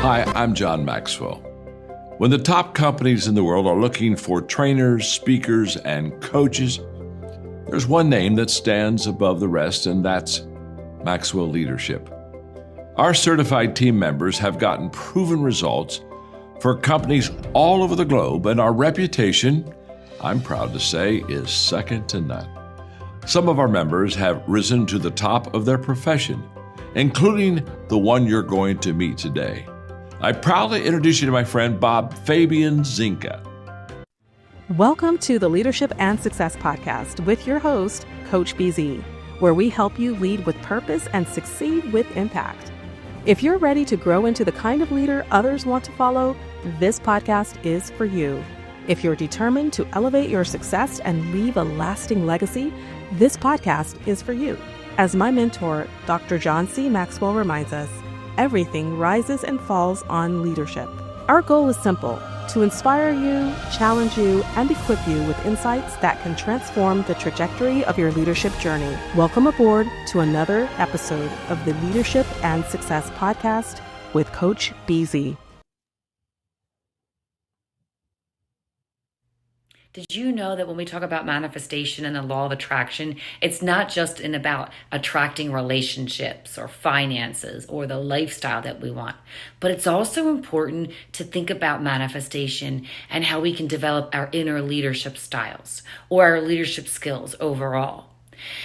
Hi, I'm John Maxwell. When the top companies in the world are looking for trainers, speakers, and coaches, there's one name that stands above the rest, and that's Maxwell Leadership. Our certified team members have gotten proven results for companies all over the globe, and our reputation, I'm proud to say, is second to none. Some of our members have risen to the top of their profession, including the one you're going to meet today. I proudly introduce you to my friend Bob Fabian Zinka. Welcome to the Leadership and Success Podcast with your host, Coach BZ, where we help you lead with purpose and succeed with impact. If you're ready to grow into the kind of leader others want to follow, this podcast is for you. If you're determined to elevate your success and leave a lasting legacy, this podcast is for you. As my mentor, Dr. John C. Maxwell reminds us, everything rises and falls on leadership. Our goal is simple: to inspire you, challenge you, and equip you with insights that can transform the trajectory of your leadership journey. Welcome aboard to another episode of the Leadership and Success Podcast with Coach BZ. Did you know that when we talk about manifestation and the law of attraction, it's not just about attracting relationships or finances or the lifestyle that we want, but it's also important to think about manifestation and how we can develop our inner leadership styles or our leadership skills overall.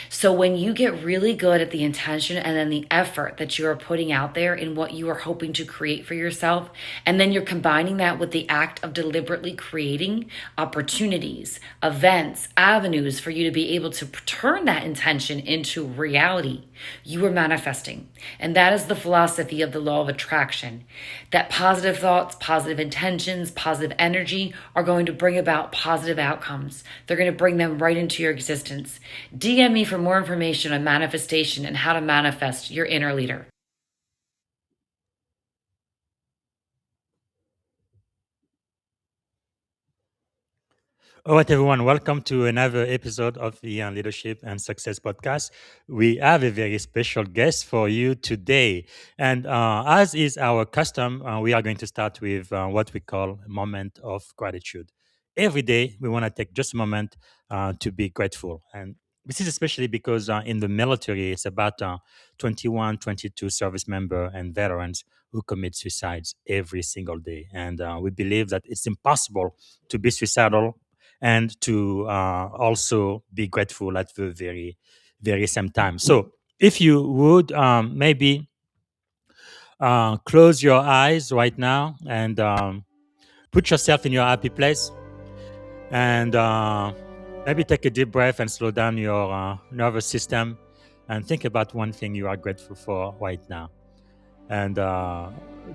So when you get really good at the intention and then the effort that you are putting out there in what you are hoping to create for yourself, and then you're combining that with the act of deliberately creating opportunities, events, avenues for you to be able to turn that intention into reality, you are manifesting. And that is the philosophy of the law of attraction, that positive thoughts, positive intentions, positive energy are going to bring about positive outcomes. They're going to bring them right into your existence. DM me for more information on manifestation and how to manifest your inner leader. All right, everyone, welcome to another episode of the Leadership and Success Podcast. We have a very special guest for you today. And as is our custom, we are going to start with what we call a moment of gratitude. Every day, we want to take just a moment to be grateful. And this is especially because in the military, it's about 21, 22 service members and veterans who commit suicides every single day. And we believe that it's impossible to be suicidal and to also be grateful at the very same time. So, if you would maybe close your eyes right now and put yourself in your happy place, and maybe take a deep breath and slow down your nervous system, and think about one thing you are grateful for right now. And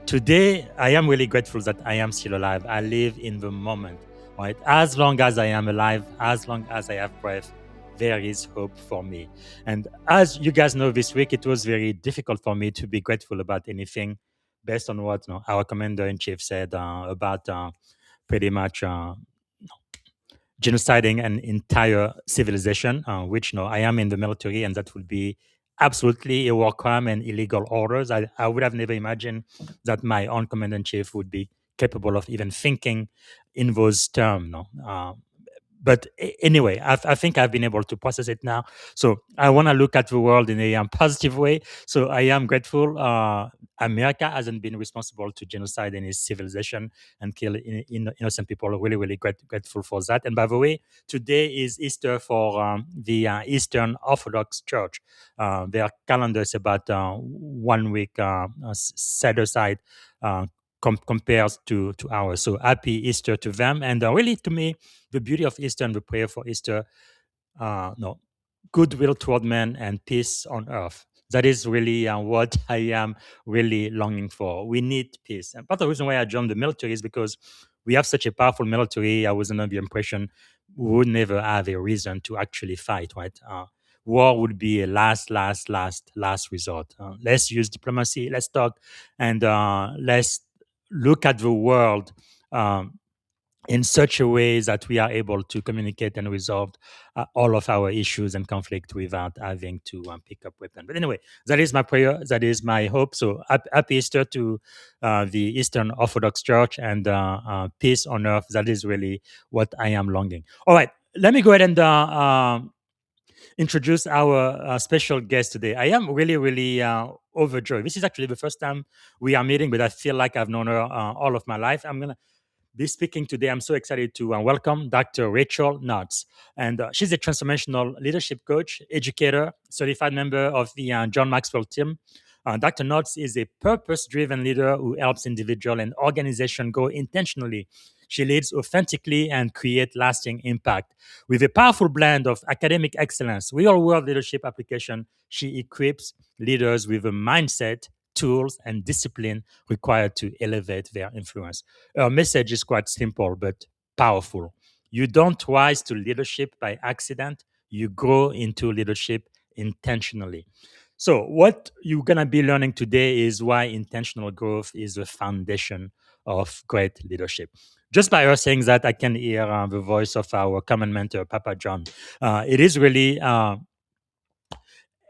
today, I am really grateful that I am still alive. I live in the moment, right? As long as I am alive, as long as I have breath, there is hope for me. And as you guys know, this week it was very difficult for me to be grateful about anything, based on what our commander in chief said about pretty much genociding an entire civilization, which I am in the military, and that would be absolutely a war crime and illegal orders. I would have never imagined that my own commander in chief would be capable of even thinking in those terms. No? But anyway, I think I've been able to process it now. So I want to look at the world in a positive way. So I am grateful. America hasn't been responsible to genocide any civilization and kill innocent people. Really, really grateful for that. And by the way, today is Easter for the Eastern Orthodox Church. Their calendar is about 1 week set aside. Compares to ours. So happy Easter to them. And really, to me, the beauty of Easter and the prayer for Easter, no, goodwill toward men and peace on earth. That is really what I am really longing for. We need peace. And part of the reason why I joined the military is because we have such a powerful military. I was under the impression we would never have a reason to actually fight, right? War would be a last resort. Let's use diplomacy. Let's talk, and let's look at the world in such a way that we are able to communicate and resolve all of our issues and conflict without having to pick up weapons. But anyway, that is my prayer. That is my hope. So happy Easter to the Eastern Orthodox Church, and peace on earth. That is really what I am longing. All right, let me go ahead and introduce our special guest today. I am really, really overjoyed. This is actually the first time we are meeting, but I feel like I've known her all of my life. I'm gonna be speaking today. I'm so excited to welcome Dr. Rachael Knotts. And she's a transformational leadership coach, educator, certified member of the John Maxwell team. Dr. Knotts is a purpose driven leader who helps individual and organization grow intentionally. She leads authentically and create lasting impact. With a powerful blend of academic excellence, real world leadership application, she equips leaders with a mindset, tools, and discipline required to elevate their influence. Her message is quite simple but powerful. You don't rise to leadership by accident, you grow into leadership intentionally. So, what you're going to be learning today is why intentional growth is the foundation of great leadership. Just by her saying that, I can hear the voice of our common mentor, Papa John. It is really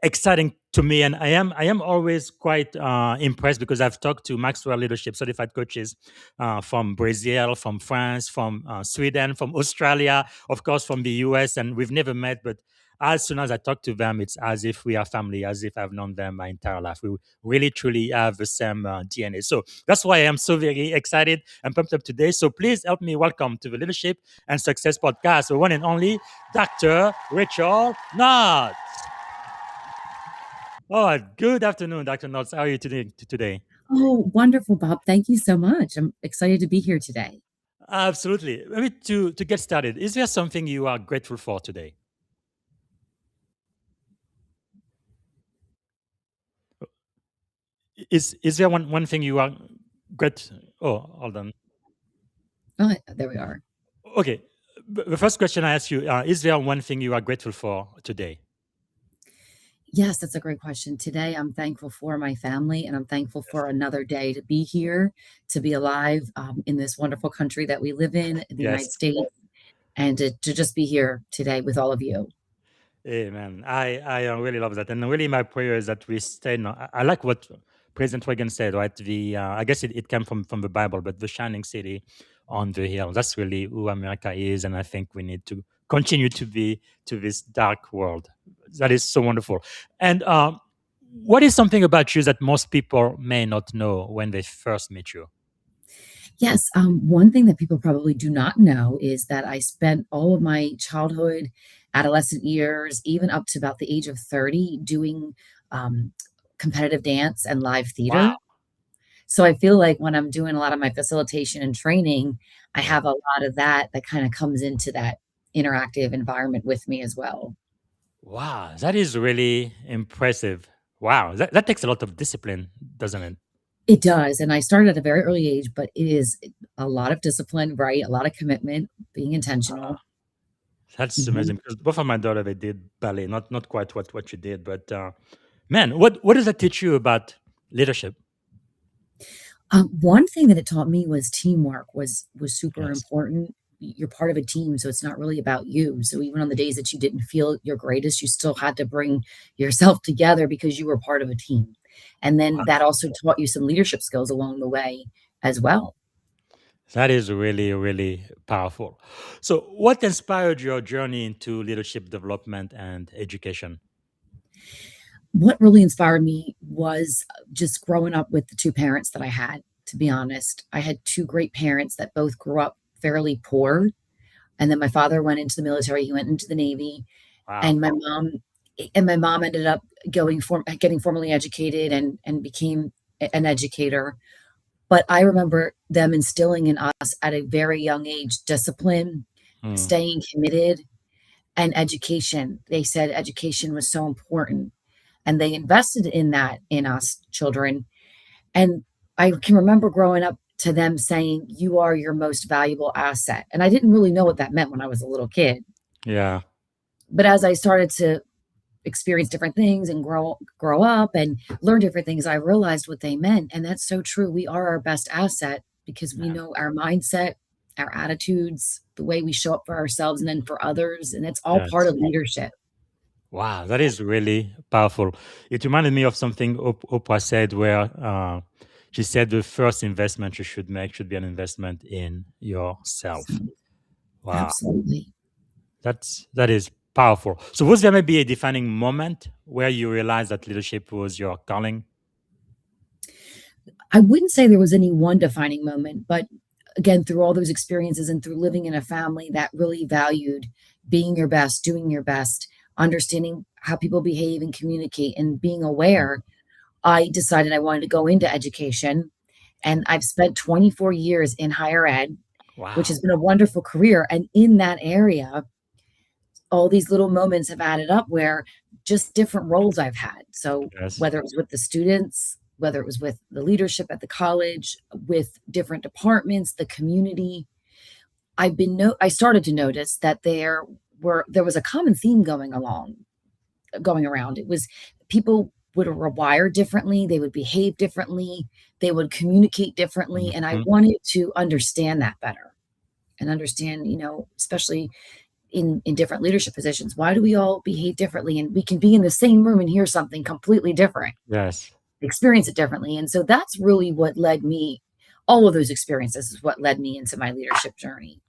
exciting to me, and I am always quite impressed because I've talked to Maxwell leadership certified coaches from Brazil, from France, from Sweden, from Australia, of course from the US, and we've never met, but as soon as I talk to them, it's as if we are family, as if I've known them my entire life. We really truly have the same DNA. So that's why I am so very excited and pumped up today. So please help me welcome to the Leadership and Success Podcast, the one and only Dr. Rachael Knott. Oh, good afternoon, Dr. Knotts. How are you today? Oh, wonderful, Bob. Thank you so much. I'm excited to be here today. Absolutely. Maybe to get started, is there something you are grateful for today? Is there one thing you are grat? Oh, hold on. Oh, there we are. Okay. The first question I ask you: is there one thing you are grateful for today? Yes, that's a great question. Today, I'm thankful for my family and I'm thankful for another day to be here, to be alive in this wonderful country that we live in the United Yes. States, and to just be here today with all of you. Amen. I really love that, and really my prayer is that we stay. No, I like what President Reagan said. Right, the I guess it came from the Bible, but the shining city on the hill. That's really who America is, and I think we need to continue to be to this dark world. That is so wonderful. And what is something about you that most people may not know when they first meet you? Yes, one thing that people probably do not know is that I spent all of my childhood, adolescent years, even up to about the age of 30, doing um, competitive dance and live Wow. theater. So I feel like when I'm doing a lot of my facilitation and training, I Yeah. have a lot of that kind of comes into that interactive environment with me as well. Wow, that is really impressive. Wow, that takes a lot of discipline, doesn't it? It does, and I started at a very early age, but it is a lot of discipline, right? A lot of commitment, being intentional. That's Mhm. amazing because both of my daughter they did ballet, not quite what you did, but man, what does that teach you about leadership? One thing that it taught me was teamwork was super Yes. important. You're part of a team, so it's not really about you. So even on the days that you didn't feel your greatest, you still had to bring yourself together because you were part of a team. And then that also taught you some leadership skills along the way as well. That is really, really powerful. So, what inspired your journey into leadership development and education? What really inspired me was just growing up with the two parents that I had, to be honest. I had two great parents that both grew up fairly poor. And then my father went into the military, he went into the Navy, Wow. and my mom ended up getting formally educated and became an educator. But I remember them instilling in us at a very young age discipline, Hmm. staying committed, and education. They said education was so important, and they invested in that in us children. And I can remember growing up to them saying, "You are your most valuable asset." And I didn't really know what that meant when I was a little kid. Yeah. But as I started to experience different things and grow up and learn different things, I realized what they meant. And that's so true. We are our best asset because we Man. know our mindset. our attitudes, the way we show up for ourselves and then for others. And it's all part Yes. of leadership. Wow, that is really powerful. It reminded me of something Oprah said, where she said the first investment you should make should be an investment in yourself. So, Wow, absolutely. that is powerful. So, was there maybe a defining moment where you realized that leadership was your calling? I wouldn't say there was any one defining moment, but again, through all those experiences and through living in a family that really valued being your best, doing your best, understanding how people behave and communicate, and being aware, I decided I wanted to go into education. And I've spent 24 years in higher ed, which Wow. has been a wonderful career. And in that area, all these little moments have added up where just different roles I've had. So Yes. whether it was with the students, whether it was with the leadership at the college, with different departments, the community, I started to notice that there was a common theme going around. It was people would rewire differently, they would behave differently, they would communicate differently. And I Mhm. wanted to understand that better and understand, especially in different leadership positions, why do we all behave differently? And we can be in the same room and hear something completely different, Yes. experience it differently. And so that's really what led me, all of those experiences is what led me into my leadership journey.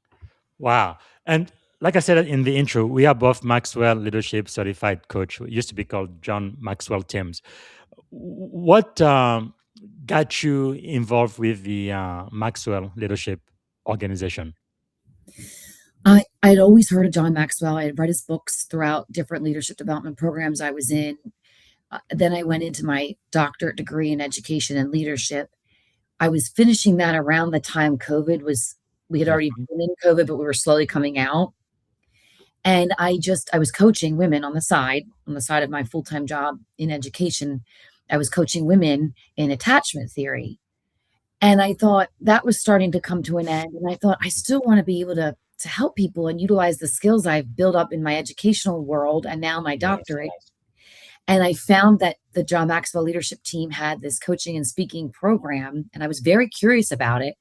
Wow. And like I said in the intro, we are both Maxwell Leadership Certified Coach. It used to be called John Maxwell Teams. What got you involved with the Maxwell Leadership Organization? I'd always heard of John Maxwell. I had read his books throughout different leadership development programs I was in. Then I went into my doctorate degree in education and leadership. I was finishing that around the time we had already Mhm. been in COVID, but we were slowly coming out. And I was coaching women on the side of my full-time job in education. I was coaching women in attachment theory. And I thought that was starting to come to an end. And I thought, I still want to be able to help people and utilize the skills I've built up in my educational world and now my Yes. doctorate. And I found that the John Maxwell leadership team had this coaching and speaking program, and I was very curious about it.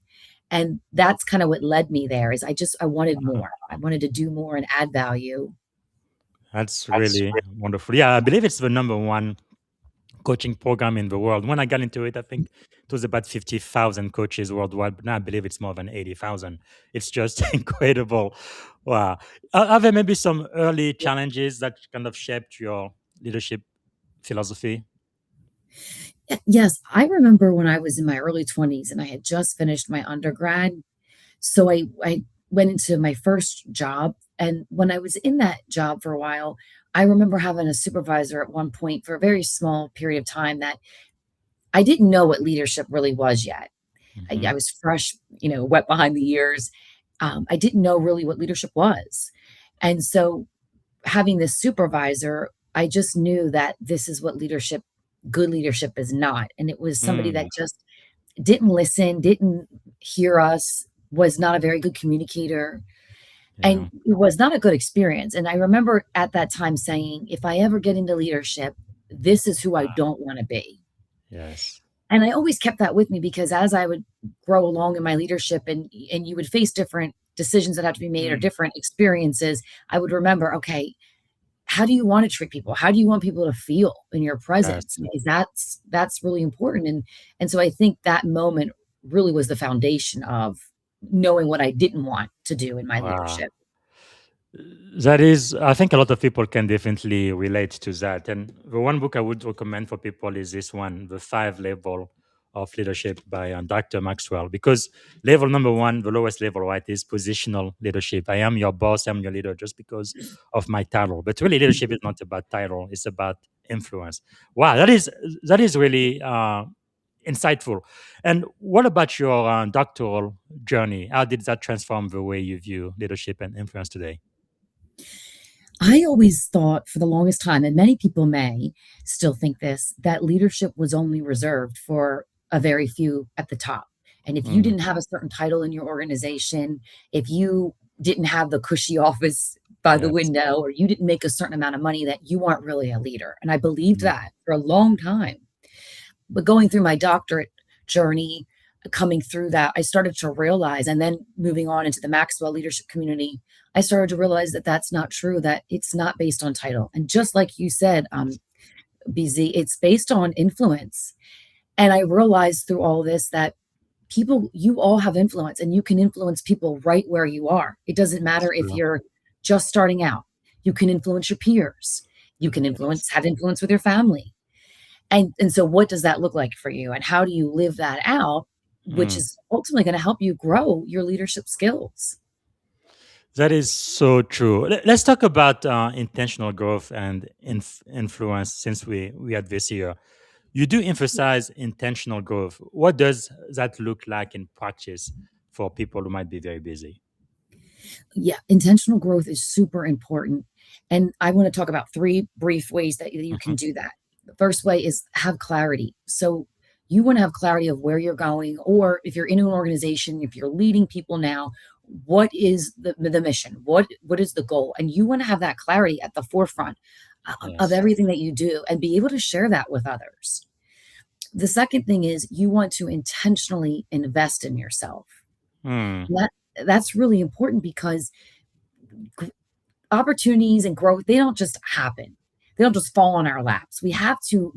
And that's kind of what led me there is I wanted more. I wanted to do more and add value. That's really wonderful. Yeah, I believe it's the number one coaching program in the world. When I got into it, I think it was about 50,000 coaches worldwide, but now I believe it's more than 80,000. It's just incredible. Wow. Are there maybe some early challenges that kind of shaped your leadership philosophy? Yes, I remember when I was in my early 20s and I had just finished my undergrad. So I went into my first job. And when I was in that job for a while, I remember having a supervisor at one point for a very small period of time that I didn't know what leadership really was yet. I Hmm. was fresh, wet behind the ears. I didn't know really what leadership was. And so having this supervisor, I just knew that this is what good leadership is not. And it was somebody that Mm, just didn't listen, didn't hear us, was not a very good communicator, yeah. and it was not a good experience. And I remember at that time saying, if I ever get into leadership, this is who I don't want to be. Yes. And I always kept that with me because as I would grow along in my leadership and you would face different decisions that have to be made or Mm, different experiences, I would remember, okay, how do you want to treat people? How do you want people to feel in your presence? yes. Because that's really important. And so I think that moment really was the foundation of knowing what I didn't want to do in my Wow. leadership. That is, I think a lot of people can definitely relate to that. And the one book I would recommend for people is this one, The Five Level of Leadership by Dr. Maxwell. Because level number one, the lowest level, right, is positional leadership. I am your boss, I'm your leader just because of my title. But really, leadership is not about title; it's about influence. Wow, that is really insightful. And what about your doctoral journey? How did that transform the way you view leadership and influence today? I always thought for the longest time, and many people may still think this, that leadership was only reserved for a very few at the top. And if you Mm, didn't have a certain title in your organization, if you didn't have the cushy office by the yes. window, or you didn't make a certain amount of money, that you aren't really a leader. And I believed Mm, that for a long time. But going through my doctorate journey coming through that, I started to realize, and then moving on into the Maxwell leadership community, I started to realize that that's not true, that it's not based on title. And just like you said, BZ, it's based on influence. And I realized through all this that people, you all have influence, and you can influence people right where you are. It doesn't matter if True. you're just starting out. You can influence your peers. You can Yes. have influence with your family. And so what does that look like for you? And how do you live that out, which Mm. is ultimately going to help you grow your leadership skills? That is so true. Let's talk about intentional growth and influence since we had this here. You do emphasize intentional growth. What does that look like in practice for people who might be very busy? Yeah, intentional growth is super important. And I want to talk about three brief ways that you Hmm. can do that. The first way is have clarity. So you want to have clarity of where you're going, or if you're in an organization, if you're leading people now, what is the mission? What is the goal? And you want to have that clarity at the forefront of Yes. everything that you do and be able to share that with others. The second thing is you want to intentionally invest in yourself. Hmm. And that's really important because g- opportunities and growth, they don't just happen. They don't just fall on our laps. We have to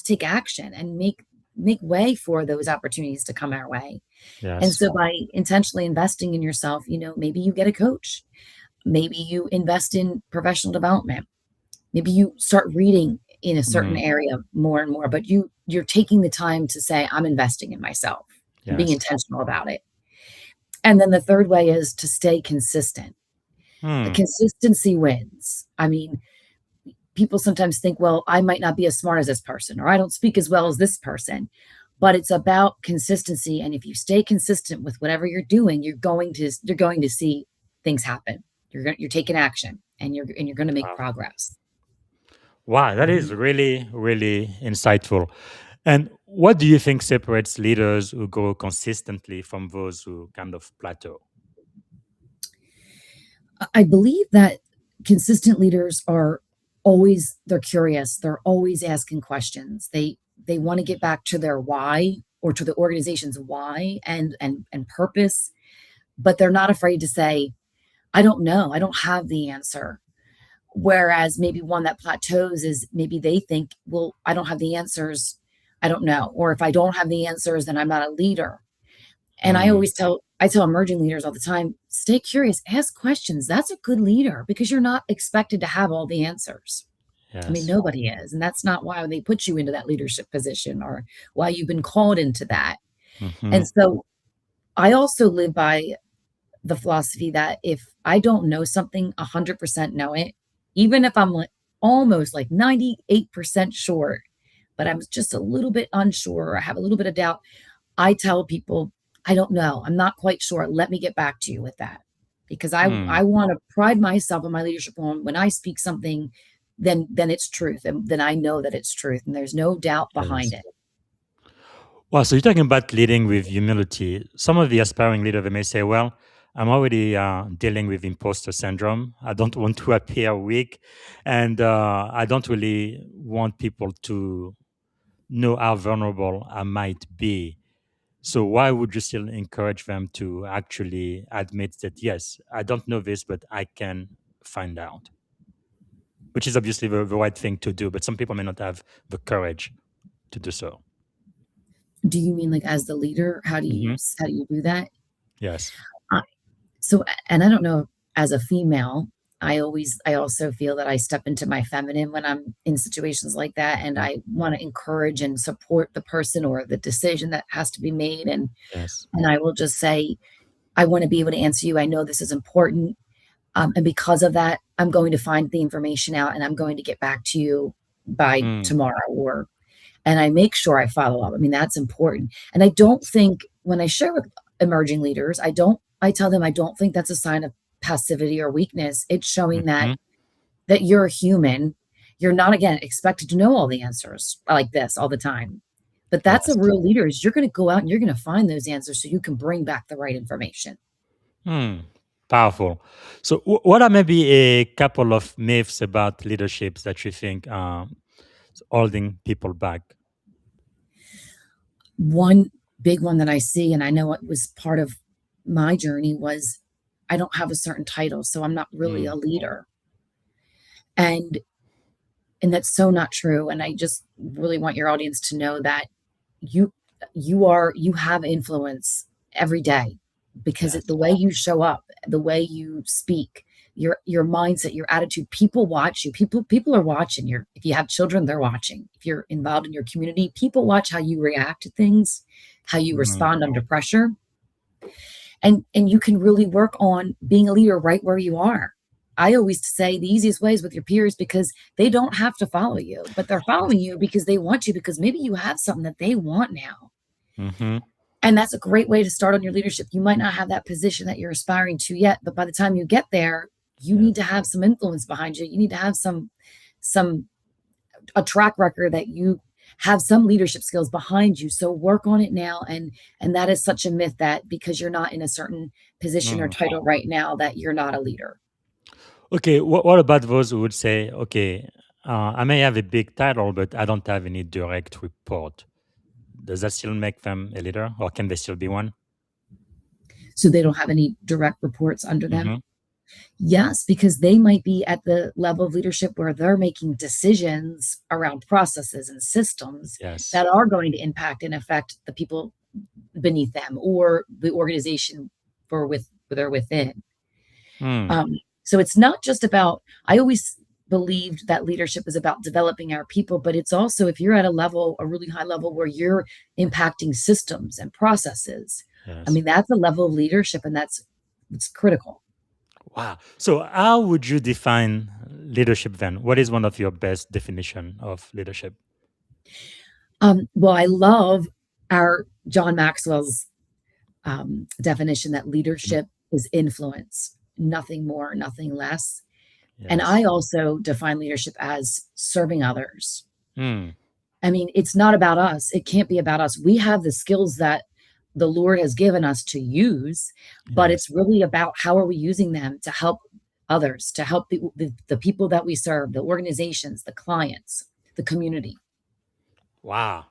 take action and make way for those opportunities to come our way. And Yes. so by intentionally investing in yourself, maybe you get a coach, maybe you invest in professional development, maybe you start reading in a certain Hmm. area more and more, but you're taking the time to say, I'm investing in myself and being Yes. intentional about it. And then the third way is to stay consistent. Hmm. Consistency wins. I mean, people sometimes think, well, I might not be as smart as this person, or I don't speak as well as this person. But it's about consistency. And if you stay consistent with whatever you're doing, you're going to see things happen. You're taking action, and you're going to make progress. Wow, that is really, really insightful. And what do you think separates leaders who grow consistently from those who kind of plateau? I believe that consistent leaders are always they're curious. They're always asking questions. They want to get back to their why, or to the organization's why and purpose, but they're not afraid to say, I don't know. I don't have the answer. Whereas maybe one that plateaus is maybe they think, well, I don't have the answers. I don't know. Or if I don't have the answers, then I'm not a leader. And Hmm. I tell emerging leaders all the time, stay curious, ask questions. That's a good leader because you're not expected to have all the answers. I mean, Yes. nobody is. And that's not why they put you into that leadership position or why you've been called into that. Hmm. And so I also live by the philosophy that if I don't know something, 100% know it, even if I'm like almost like 98% sure, but I'm just a little bit unsure or I have a little bit of doubt, I tell people, I don't know. I'm not quite sure. Let me get back to you with that. Because Hmm. I want to pride myself on my leadership on when I speak something, then it's truth. And then I know that it's truth. And there's no doubt behind Yes. it. Well, so you're talking about leading with humility. Some of the aspiring leaders they may say, "Well, I'm already dealing with imposter syndrome. I don't want to appear weak, and I don't really want people to know how vulnerable I might be." So, why would you still encourage them to actually admit that, yes, I don't know this, but I can find out? Which is obviously the right thing to do, but some people may not have the courage to do so. Do you mean like as the leader? Hmm. How do you do that? Yes. Uh, so, and I don't know, as a female, I also feel that I step into my feminine when I'm in situations like that. And Mhm. I want to encourage and support the person or the decision that has to be made. Yes. And I will just say, I want to be able to answer you. I know this is important. And because of that, I'm going to find the information out and I'm going to get back to you by Mm. tomorrow, and I make sure I follow up. I mean, that's important. And I don't think when I share with emerging leaders, I tell them I don't think that's a sign of passivity or weakness. It's showing Mhm. that you're a human. You're not, again, expected to know all the answers like this all the time. But that's a Yes. real leader is you're going to go out and you're going to find those answers so you can bring back the right information. Hmm. Powerful. So, what are maybe a couple of myths about leaderships that you think holding people back? One big one that I see, and I know it was part of my journey, was I don't have a certain title, so I'm not really a Mm. leader. And that's so not true. And I just really want your audience to know that you you have influence every day, because Yes. the way you show up, the way you speak, your mindset, your attitude, people watch you. People are watching. Your If you have children, they're watching. If you're involved in your community, people watch how you react to things, how you Mm. respond under pressure. And you can really work on being a leader right where you are. I always say the easiest way is with your peers, because they don't have to follow you, but they're following you because they want you, because maybe you have something that they want now. Mm-hmm. And that's a great way to start on your leadership. You might not have that position that you're aspiring to yet, but by the time you get there, you Yes. need to have some influence behind you. You need to have some a track record that you have some leadership skills behind you. So work on it now. And that is such a myth, that because you're not in a certain position or Mm. title right now, that you're not a leader. Okay, what about those who would say, okay, I may have a big title, but I don't have any direct report? Does that still make them a leader, or can they still be one? So they don't have any direct reports under them. Mm-hmm. Yes, because they might be at the level of leadership where they're making decisions around processes and systems Yes. that are going to impact and affect the people beneath them, or the organization they're within. Mm. So it's not just about, I always believed that leadership is about developing our people, but it's also, if you're at a really high level where you're impacting systems and processes, I Yes. mean, that's a level of leadership, and it's critical. Wow. So, how would you define leadership then? What is one of your best definition of leadership? Well, I love our John Maxwell's definition that Mm. leadership is influence, nothing more, nothing less. And Yes. I also define leadership as serving others. Mm. I mean, it's not about us. It can't be about us. We have the skills that the Lord has given us to use, but Yes. it's really about how are we using them to help others, to help the people that we serve, the organizations, the clients, the community. Wow.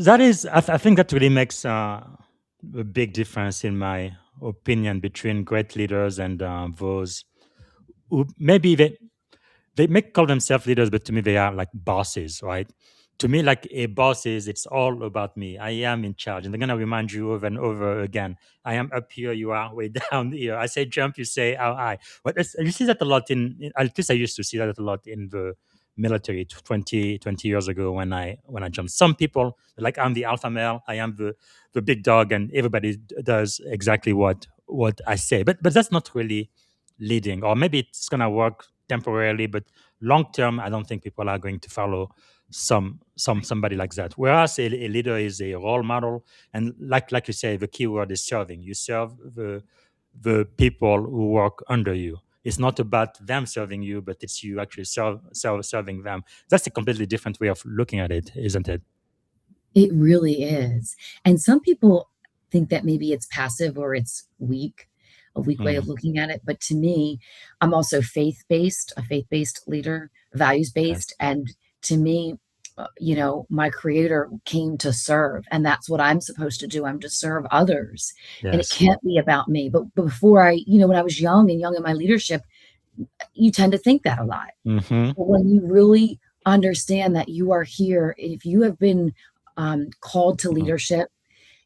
That is, I think that really makes a big difference in my opinion between great leaders and those who maybe they may call themselves leaders, but to me they are like bosses, right? To me, like a boss is, it's all about me. I am in charge, and they're gonna remind you over and over again. I am up here, you are way down here. I say jump, you say how high. But you see that a lot at least I used to see that a lot in the military 20 years ago when I jumped. Some people like, I'm the alpha male, I am the big dog, and everybody does exactly what I say. But that's not really leading, or maybe it's gonna work temporarily, but long term, I don't think people are going to follow somebody like that. Whereas a leader is a role model, and like you say, the key word is serving. You serve the people who work under you. It's not about them serving you, but it's you actually serving them. That's a completely different way of looking at it, isn't it? It really is. And some people think that maybe it's passive or it's weak, a weak way Mm. of looking at it. But to me, I'm also a faith-based leader, Yes. values-based. And to me, my creator came to serve, and that's what I'm supposed to do. I'm to serve others, and it Yes. can't be about me. But before when I was young and young in my leadership, you tend to think that a lot. Hmm. But when you really understand that you are here, if you have been called to leadership,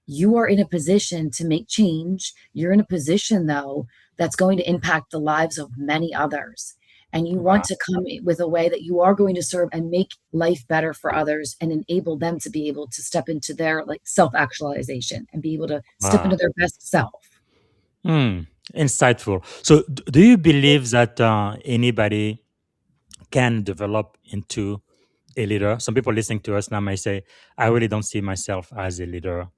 you are in a position to make change. You're in a position, though, that's going to impact the lives of many others. And you want Wow. to come with a way that you are going to serve and make life better for others and enable them to be able to step into their like self-actualization and be able to step into Wow. their best self. Hmm. Insightful. So, do you believe that anybody can develop into a leader? Some people listening to us now may say, I really don't see myself as a leader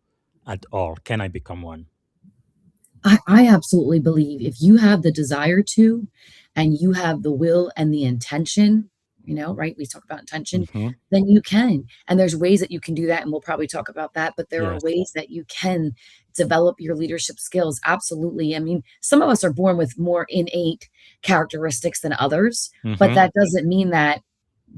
at all. Can I become one? I absolutely believe if you have the desire to, and you have the will and the intention, right? We talk about intention, Hmm. then you can. And there's ways that you can do that. And we'll probably talk about that. But there are Yes. ways that you can develop your leadership skills. Absolutely. I mean, some of us are born with more innate characteristics than others, but Hmm. that doesn't mean that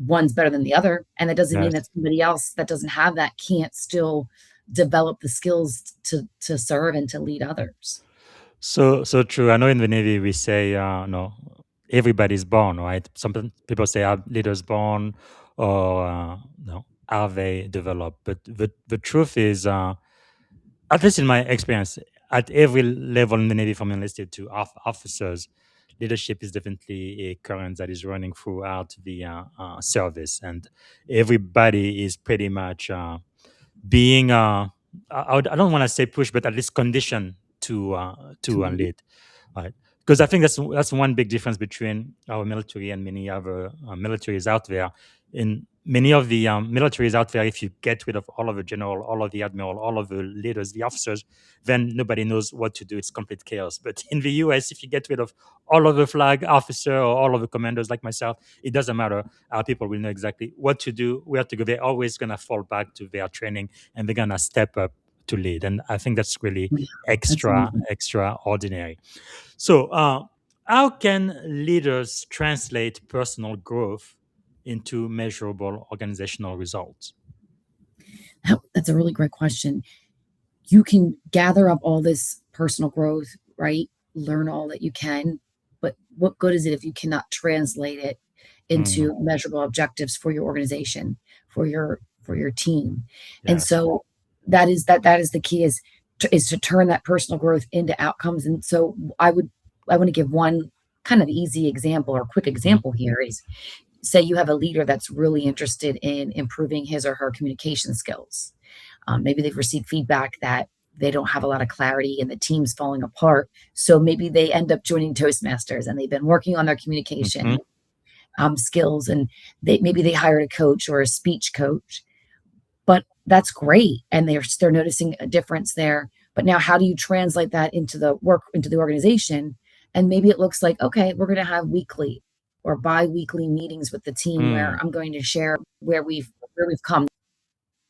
one's better than the other. And that doesn't mean Yes. that somebody else that doesn't have that can't still develop the skills to serve and to lead others. So true. I know in the Navy we say, no, everybody's born, right? People say, are leaders born, or no, are they developed? But the truth is, at least in my experience, at every level in the Navy, from enlisted to officers, leadership is definitely a current that is running throughout the service, and everybody is pretty much being I don't want to say push, but at least conditioned to To lead, right? Because I think that's one big difference between our military and many other militaries out there. In many of the militaries out there, if you get rid of all of the general, all of the admiral, all of the leaders, the officers, then nobody knows what to do. It's complete chaos. But in the US, if you get rid of all of the flag officer or all of the commanders like myself, it doesn't matter. Our people will know exactly what to do, where to go. They're always going to fall back to their training, and they're going to step up to lead. And I think that's really yeah, that's amazing. extraordinary. So, how can leaders translate personal growth into measurable organizational results? That's a really great question. You can gather up all this personal growth, right? Learn all that you can, but what good is it if you cannot translate it Mm, into measurable objectives for your organization, for your team? And yes. so that is the key is to turn that personal growth into outcomes. And so I want to give one kind of easy example or quick Mhm. example here is say you have a leader that's really interested in improving his or her communication skills. Maybe they've received feedback that they don't have a lot of clarity and the team's falling apart. So maybe they end up joining Toastmasters and they've been working on their Mhm. communication skills, and maybe they hired a coach or a speech coach. But that's great, and they're noticing a difference there. But now, how do you translate that into the work into the organization? And maybe it looks like, okay, we're going to have weekly or bi-weekly meetings with the team where Mm, I'm going to share where we've come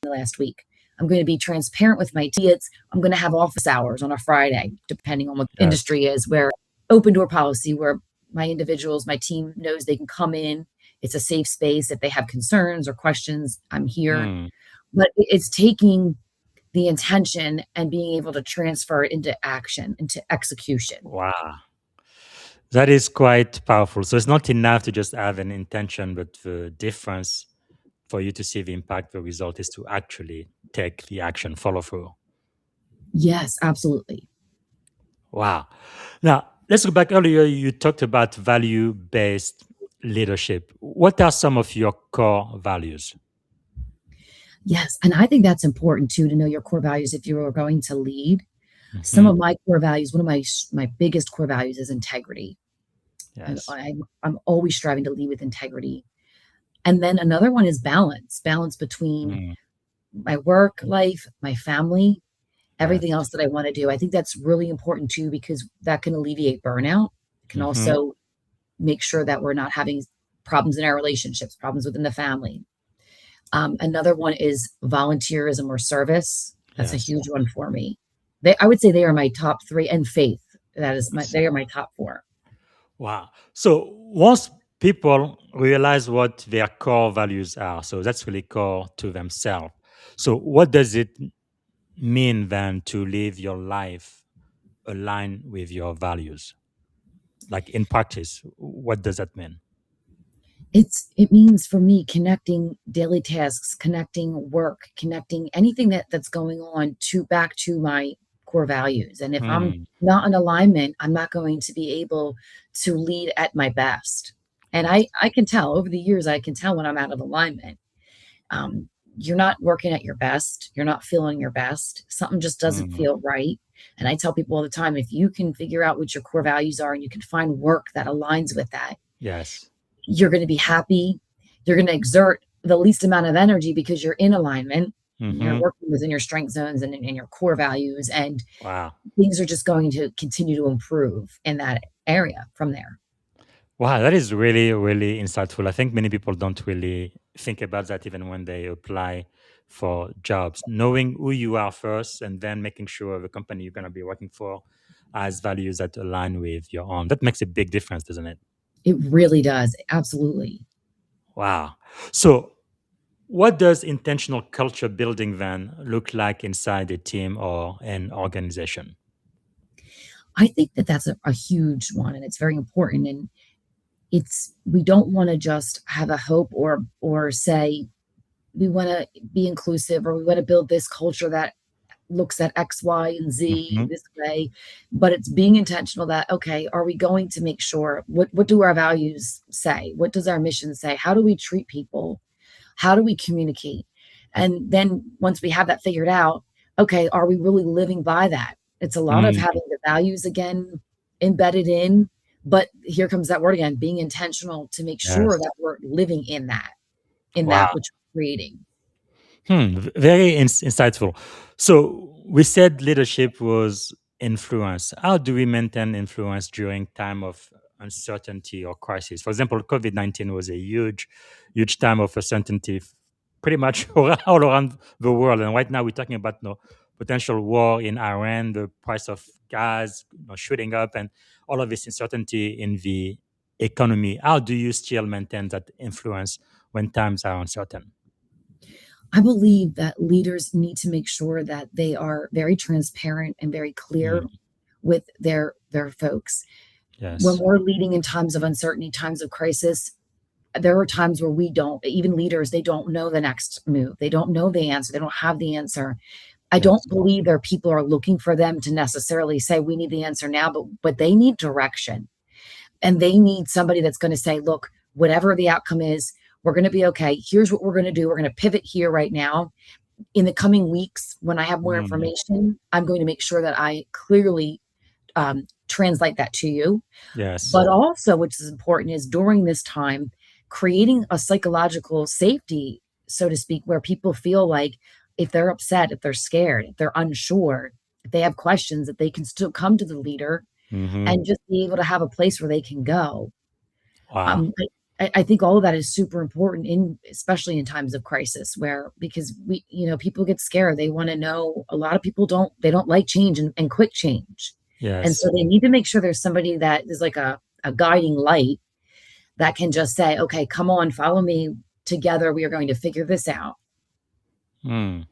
the last week. I'm going to be transparent with my team. I'm going to have office hours on a Friday, depending on what the yes. industry is, where open door policy, where my team knows they can come in. It's a safe space. If they have concerns or questions, I'm here. Mm, But it's taking the intention and being able to transfer it into action, into execution. wow. That is quite powerful. So it's not enough to just have an intention, but the difference for you to see the impact, the result is to actually take the action, follow through. Yes, absolutely. Wow. Now, let's go back earlier. You talked about value based leadership. What are some of your core values? Yes, and I think that's important too, to know your core values if you are going to lead. Some Hmm. of my core values, one of my biggest core values is integrity. And Yes. I'm always striving to lead with integrity. And then another one is balance between Mm, my work life, my family, everything yes. else that I want to do. I think that's really important too, because that can alleviate burnout. It can Hmm. also make sure that we're not having problems in our relationships, problems within the family. Another one is volunteerism or service. That's a Yes. huge one for me. I would say they are my top three, and faith. They are my top four. Wow. So once people realize what their core values are, so that's really core to themselves. So what does it mean then to live your life aligned with your values? Like in practice, what does that mean? It means for me connecting daily tasks, connecting work, connecting anything that's going on to back to my core values. And if I'm Mm, not in alignment, I'm not going to be able to lead at my best. And I can tell over the years, I can tell when I'm out of alignment. Um, you're not working at your best. You're not feeling your best. Something just doesn't mm, feel right. And I tell people all the time, if you can figure out what your core values are and you can find work that aligns with that, yes. you're going to be happy. You're going to exert the least amount of energy because you're in alignment. You're Hmm. working within your strength zones and in your core values, and Wow. things are just going to continue to improve in that area from there. Wow, that is really, really insightful. I think many people don't really think about that even when they apply for jobs. Knowing who you are first and then making sure the company you're going to be working for has values that align with your own. That makes a big difference, doesn't it? It really does. Absolutely. Wow. So, What does intentional culture building then look like inside a team or an organization? I think that that's a huge one, and it's very important. And it's we don't want to just have a hope or say we want to be inclusive or we want to build this culture that looks at X, Y, and Z Hmm. this way, but it's being intentional that, okay, are we going to make sure what do our values say? What does our mission say? How do we treat people? How do we communicate? And then once we have that figured out, okay, are we really living by that? It's a lot of Mm, having the values again embedded in, but here comes that word again, being intentional to make sure yes. that we're living in Wow. that which we're creating. Very insightful. So we said leadership was influence. How do we maintain influence during time of uncertainty or crisis? For example, COVID-19 was a huge time of uncertainty, pretty much all around the world. And right now we're talking about potential war in Iran, the price of gas shooting up, and all of this uncertainty in the economy. How do you still maintain that influence when times are uncertain? I believe that leaders need to make sure that they are very transparent and very clear Mm, with their folks. When yes. we're leading in times of uncertainty, times of crisis, there are times where we don't, even leaders, they don't know the next move. They don't know the answer. They don't have the answer. I don't Yes. believe their people are looking for them to necessarily say we need the answer now, but they need direction. And they need somebody that's going to say, look, whatever the outcome is, we're going to be okay. Here's what we're going to do. We're going to pivot here right now. In the coming weeks, when I have more Mm, information, I'm going to make sure that I clearly translate that to you. yes. But also, which is important, is during this time, creating a psychological safety, so to speak, where people feel like if they're upset, if they're scared, if they're unsure, if they have questions, that they can still come to the leader Hmm. and just be able to have a place where they can go. Wow. Um, I think all of that is super important in especially in times of crisis where because people get scared. They want to know a lot of people don't like change and quick change. And so Yes. they need to make sure there's somebody that is like a guiding light that can just say, okay, come on, follow me. Together, we are going to figure this out. Mm.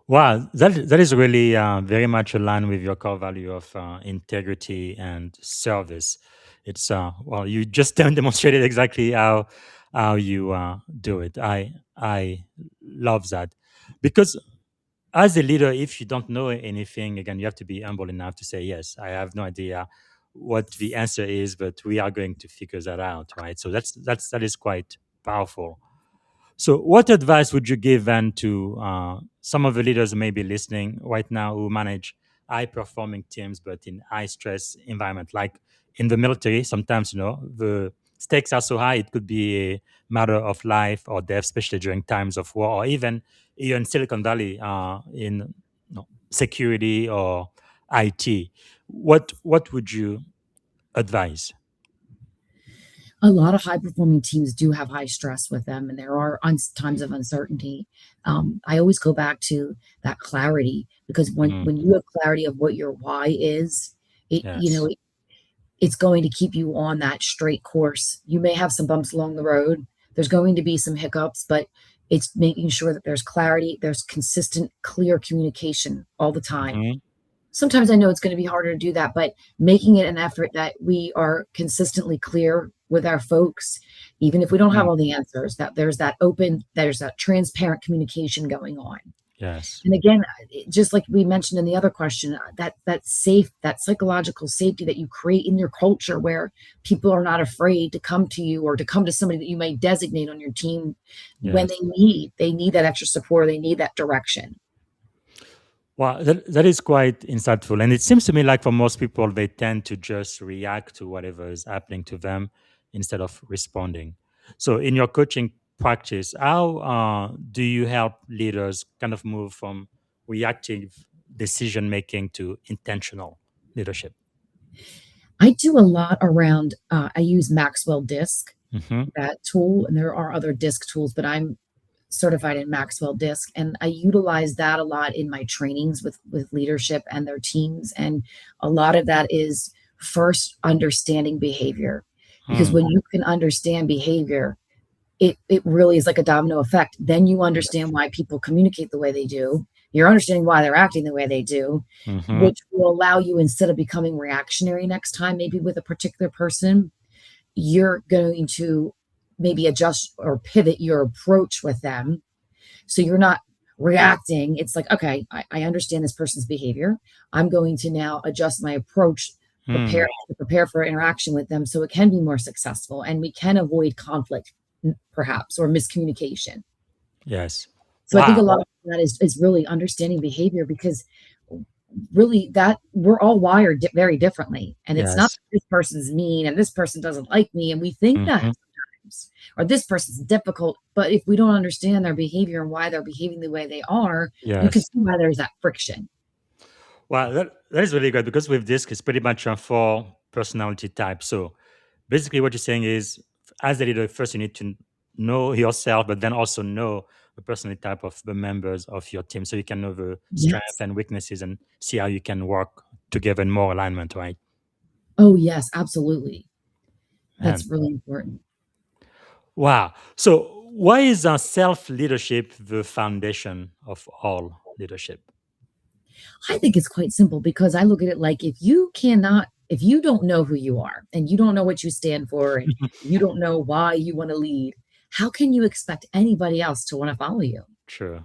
Wow, that is really very much aligned with your core value of integrity and service. It's well, you just demonstrated exactly how you do it. I love that because as a leader, if you don't know anything, again, you have to be humble enough to say, yes, I have no idea what the answer is, but we are going to figure that out, right? So that is quite powerful. So, what advice would you give then to some of the leaders who may be listening right now who manage high performing teams but in high stress environment? Like in the military, sometimes the stakes are so high it could be a matter of life or death, especially during times of war, or even here in Silicon Valley in security or IT. What would you advise? A lot of high performing teams do have high stress with them, and there are times of uncertainty. I always go back to that clarity because Mm, when you have clarity of what your why is, it yes. it's going to keep you on that straight course. You may have some bumps along the road. There's going to be some hiccups, but it's making sure that there's clarity, there's consistent, clear communication all the time. Hmm. Sometimes I know it's going to be harder to do that, but making it an effort that we are consistently clear with our folks, even if we don't have all the answers, that there's that transparent communication going on. Yes. And again, just like we mentioned in the other question, that psychological safety that you create in your culture where people are not afraid to come to you or to come to somebody that you may designate on your team when Yes. they need that extra support, they need that direction. Well, that is quite insightful. And it seems to me like for most people, they tend to just react to whatever is happening to them instead of responding. So, in your coaching practice, how do you help leaders kind of move from reactive decision making to intentional leadership? I do a lot around, I use Maxwell Disc, Hmm. that tool, and there are other disc tools, but I'm certified in Maxwell Disc, and I utilize that a lot in my trainings with leadership and their teams. And a lot of that is first understanding behavior, because Mm, when you can understand behavior, it really is like a domino effect. Then you understand why people communicate the way they do. You're understanding why they're acting the way they do, Mm-hmm. which will allow you, instead of becoming reactionary next time, maybe with a particular person, you're going to maybe adjust or pivot your approach with them. So you're not reacting. It's like, okay, I understand this person's behavior. I'm going to now adjust my approach, Mm. prepare for interaction with them so it can be more successful and we can avoid conflict, perhaps, or miscommunication. Yes. So I think a Wow. lot of that is really understanding behavior, because really that we're all wired very differently. And it's not Yes. this person's mean and this person doesn't like me. And we think that Mm-hmm. sometimes, or this person's difficult. But if we don't understand their behavior and why they're behaving the way they are, you can Yes. see why there's that friction. Wow, that is really good because we've discussed pretty much on 4 personality types. So basically, what you're saying is, as a leader, first you need to know yourself, but then also know the personality type of the members of your team, so you can know the strengths Yes. and weaknesses and see how you can work together in more alignment, right? Oh, yes, absolutely. And That's really important. wow. So why is self leadership the foundation of all leadership? I think it's quite simple, because I look at it like, if you don't know who you are and you don't know what you stand for and you don't know why you want to lead, how can you expect anybody else to want to follow you? True.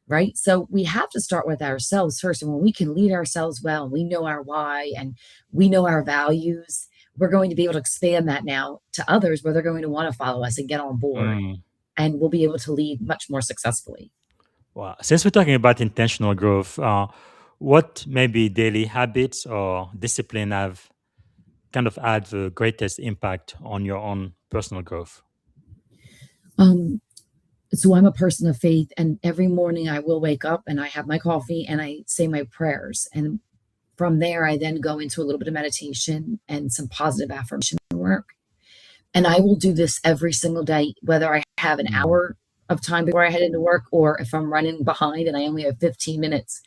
Right. So we have to start with ourselves first. And when we can lead ourselves well, and we know our why and we know our values, we're going to be able to expand that now to others, where they're going to want to follow us and get on board, Mm. and we'll be able to lead much more successfully. Wow. Since we're talking about intentional growth, what maybe daily habits or discipline have kind of had the greatest impact on your own personal growth? Um, so I'm a person of faith, and every morning I will wake up and I have my coffee and I say my prayers. And from there, I then go into a little bit of meditation and some positive affirmation work. And I will do this every single day, whether I have an Mm. hour of time before I head into work, or if I'm running behind and I only have 15 minutes.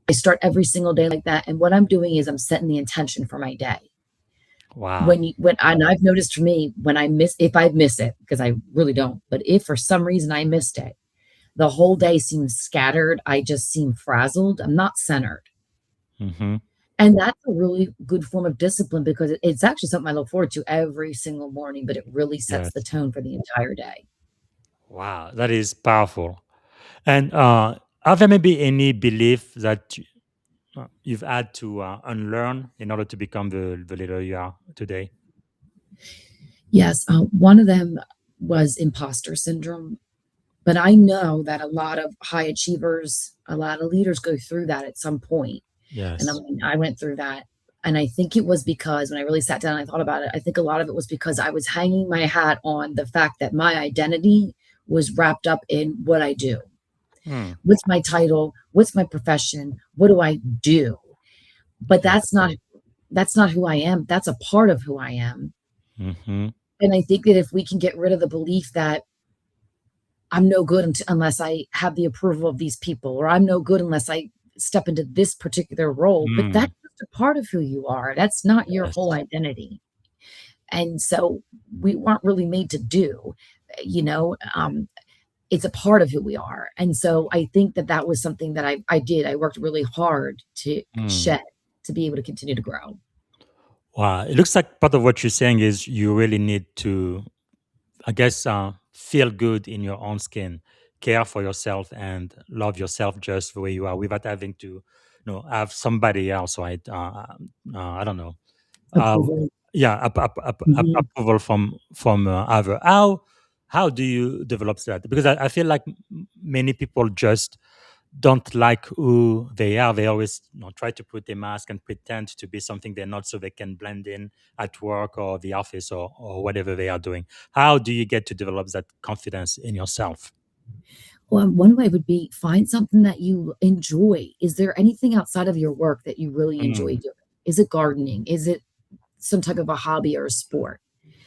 I start every single day like that. And what I'm doing is I'm setting the intention for my day. Wow. And I've noticed, for me, if I miss it, because I really don't, but if for some reason I missed it, the whole day seems scattered. I just seem frazzled. I'm not centered. Hmm. And that's a really good form of discipline, because it's actually something I look forward to every single morning, but it really sets the Yes. tone for the entire day. Wow. That is powerful. And are there maybe any belief that you've had to unlearn in order to become the leader you are today? Yes, one of them was imposter syndrome. But I know that a lot of high achievers, a lot of leaders go through that at some point. And Yes. I went through that. And I think it was because, when I really sat down and I thought about it, I think a lot of it was because I was hanging my hat on the fact that my identity was wrapped up in what I do. Hmm. What's my title? What's my profession? What do I do? But Yes. that's not who I am. That's a part of who I am. Hmm. And I think that if we can get rid of the belief that I'm no good unless I have the approval of these people, or I'm no good unless I step into this particular role. But Mm. that's just a part of who you are. That's not your whole Yes. identity. And so we weren't really made to do, you know, it's a part of who we are. And so I think that that was something that I did. I worked really hard to Mm. shed, to be able to continue to grow. Wow. It looks like part of what you're saying is you really need to, I guess, feel good in your own skin, care for yourself, and love yourself just the way you are, without having to, have somebody else, right? I don't know. Uh, Approval. yeah, Mhm. approval from other. How do you develop that? Because I feel like many people just don't like who they are. They always try to put a mask and pretend to be something they're not, so they can blend in at work or the office, or whatever they are doing. How do you get to develop that confidence in yourself? Well, one way would be, find something that you enjoy. Is there anything outside of your work that you really enjoy Mm. doing? Is it gardening? Is it some type of a hobby or a sport?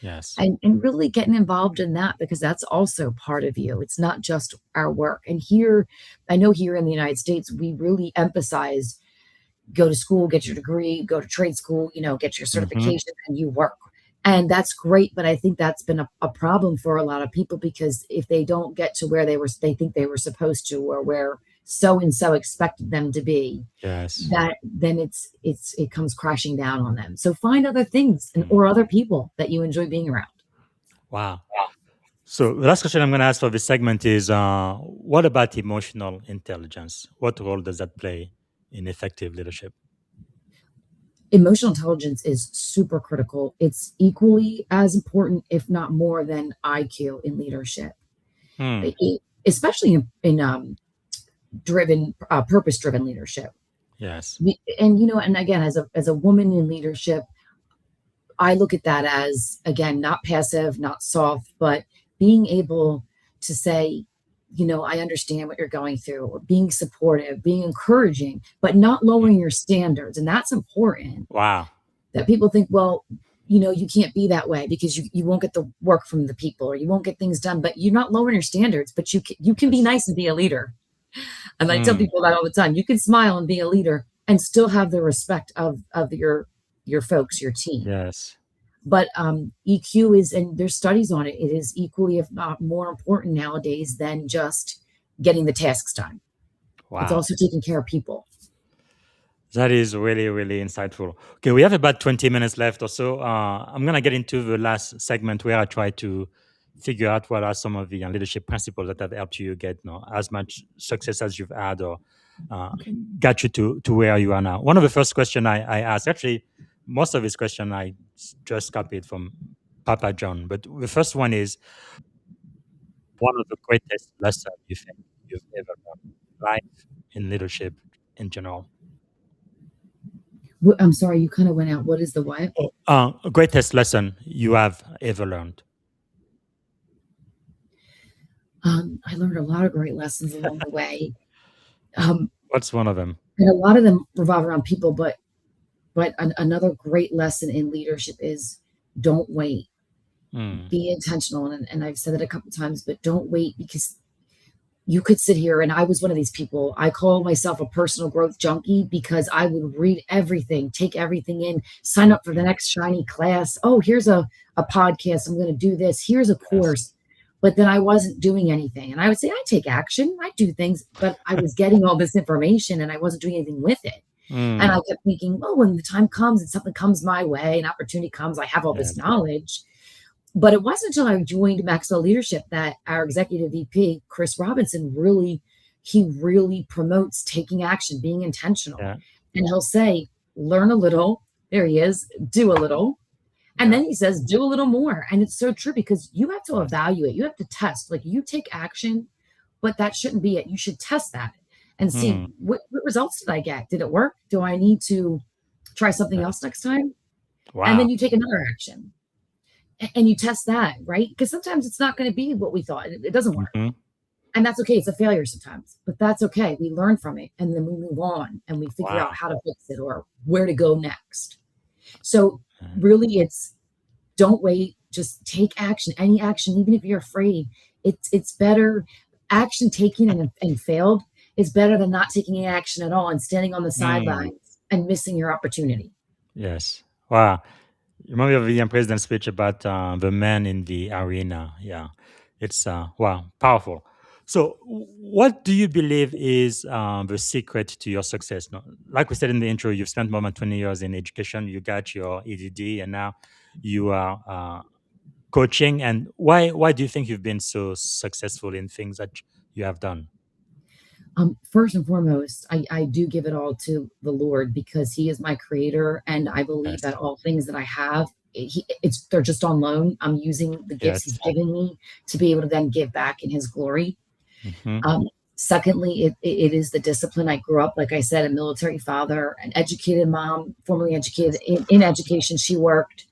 Yes. And really getting involved in that, because that's also part of you. It's not just our work. And here, I know here in the United States, we really emphasize, go to school, get your degree, go to trade school, get your Hmm. certification, and you work. And that's great, but I think that's been a problem for a lot of people because if they don't get to where they think they were supposed to, or where so and so expected them to be, Yes. that then it comes crashing down on them. So find other things Mm. or other people that you enjoy being around. Wow. So the last question I'm going to ask for this segment is, what about emotional intelligence? What role does that play in effective leadership? Emotional intelligence is super critical. It's equally as important, if not more, than IQ in leadership, Hmm. especially in driven, purpose-driven leadership. Yes. And and again, as a woman in leadership, I look at that as, again, not passive, not soft, but being able to say, I understand what you're going through, or being supportive, being encouraging, but not lowering your standards. And that's important, Wow. that people think, well, you can't be that way because you won't get the work from the people, or you won't get things done, but you're not lowering your standards, but you can be Yes. nice and be a leader. And I tell Hmm. people that all the time. You can smile and be a leader and still have the respect of your folks, your team. Yes. But EQ is, and there's studies on it, it is equally, if not more important nowadays than just getting the tasks done. It's Wow. also taking care of people. That is really, really insightful. Okay, we have about 20 minutes left or so. I'm going to get into the last segment where I try to figure out what are some of the leadership principles that have helped you get as much success as you've had, or uh, Okay. got you to where you are now. One of the first questions I asked, actually, most of this question just copied from Papa John. But the first one is, one of the greatest lessons you think you've ever learned in life, in leadership in general? I'm sorry, you kind of went out. What is the what? Greatest lesson you have ever learned? I learned a lot of great lessons along the way. Um, What's one of them? and a lot of them revolve around people, but another great lesson in leadership is don't wait. Hmm. Be intentional, and I've said it a couple times, but don't wait, because you could sit here, and I was one of these people. I call myself a personal growth junkie because I would read everything, take everything in, sign up for the next shiny class. Oh, here's a podcast. I'm going to do this. Here's a Yes. course. But then I wasn't doing anything. And I would say, I take action, I do things, but I was getting all this information and I wasn't doing anything with it. And I Hmm. kept thinking, oh, when the time comes and something comes my way, an opportunity comes, I have all this Yes. knowledge. But it wasn't until I joined Maxwell Leadership that our executive VP, Chris Robinson, he really promotes taking action, being intentional. Yeah. And he'll say, learn a little. There he is, do a little. And Yeah. then he says, do a little more. And it's so true, because you have to Yes. evaluate, you have to test. Like, you take action, but that shouldn't be it. You should test that and see, Hmm. what results did I get? Did it work? Do I need to try something else Yes. next time? And Wow. then you take another action and you test that, right? Because sometimes it's not going to be what we thought. It doesn't work. Hmm. And that's okay. It's a failure sometimes, but that's okay. We learn from it and then we move on and we figure Wow. out how to fix it or where to go next. So Yeah. really, it's don't wait, just take action, any action, even if you're afraid. It's better. Action taken and failed is better than not taking any action at all and standing on the Hmm. sidelines and missing your opportunity. Yes. Wow. You remember the president's speech about the man in the arena? Yeah. It's wow, powerful. So, what do you believe is the secret to your success? No, like we said in the intro, you've spent more than 20 years in education. You got your EDD, and now you are coaching. And why do you think you've been so successful in things that you have done? First and foremost, I do give it all to the Lord, because He is my creator, and I believe that Yes. all things that I have, they're just on loan. I'm using the gifts He's Yes. given me to be able to then give back in His glory. Hmm. Secondly, it is the discipline. I grew up, like I said, a military father, an educated mom, formerly educated Yes. in education. She worked.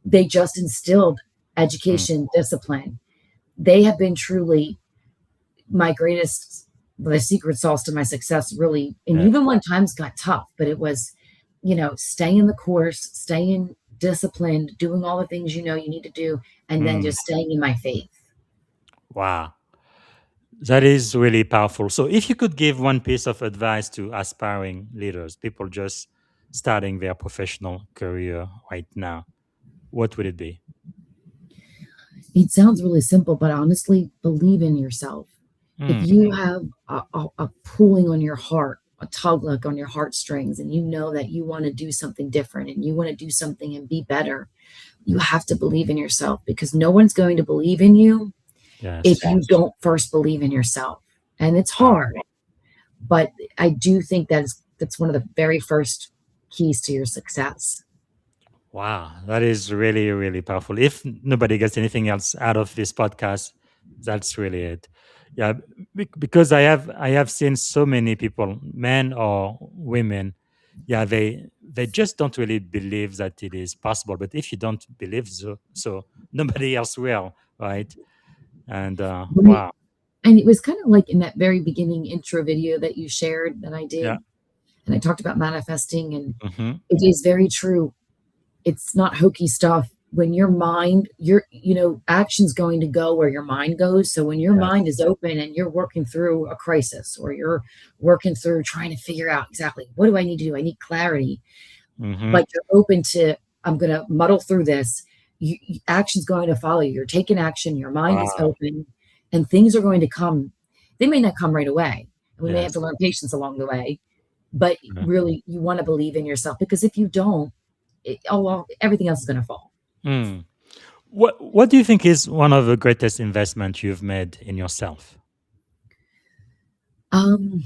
They just instilled education, discipline. They have been truly my greatest, the secret sauce to my success, really. And Yeah. even when times got tough, but it was, stay in the course, staying disciplined, doing all the things you need to do, and then Mm. just staying in my faith. Wow. That is really powerful. So, if you could give one piece of advice to aspiring leaders, people just starting their professional career right now, what would it be? It sounds really simple, but honestly, believe in yourself. If Mm, you have a pulling on your heart, a tug like on your heartstrings, and you know that you want to do something different and you want to do something and be better, you have to believe in yourself because no one's going to believe in you if yes. you don't first believe in yourself. And it's Wow. hard, but I do think that's one of the very first keys to your success. Wow, that is really, really powerful. If nobody gets anything else out of this podcast, that's really it. Yeah, because I have seen so many people, men or women, yeah, they just don't really believe that it is possible. But if you don't believe so nobody else will, right? And Right. wow, And it was kind of like in that very beginning intro video that you shared that I yeah, did, and I talked about manifesting, and hmm, it is very true. It's not hokey stuff. When your mind, action's going to go where your mind goes. So when your mind yes, is open and you're working through a crisis or you're working through trying to figure out exactly what do I need to do? I need clarity, hmm, but you're open to, I'm going to muddle through this. Action's going to follow you. You're taking action. Your mind is wow, open and things are going to come. They may not come right away. We may have to yes, learn patience along the way, but yeah. really you want to believe in yourself because if you don't, well, everything else is going to fall. Mm. What do you think is one of the greatest investments you've made in yourself? Um,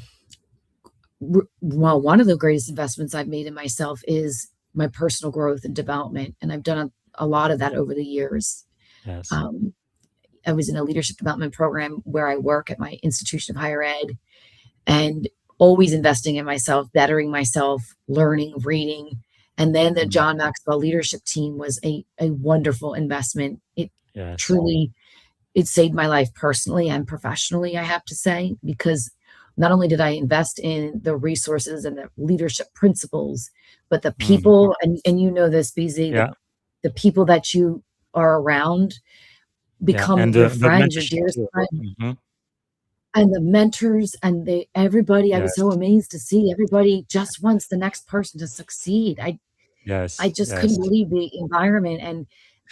well, one of the greatest investments I've made in myself is my personal growth and development, and I've done a lot of that over the years. Yes. Um, I was in a leadership development program where I work at my institution of higher ed, and always investing in myself, bettering myself, learning, reading. And then the Mm, John Maxwell leadership team was a wonderful investment. It yes. truly it saved my life personally and professionally, I have to say, because not only did I invest in the resources and the leadership principles, but the Mm, people, and you know this, BZ, yeah. the people that you are around Yeah. become And your the friends, your mentorship dearest too. friend, Hmm. and the mentors and everybody. I was so Yes. amazed to see everybody just wants the next person to succeed. I Yes. just couldn't Yes. believe the environment, and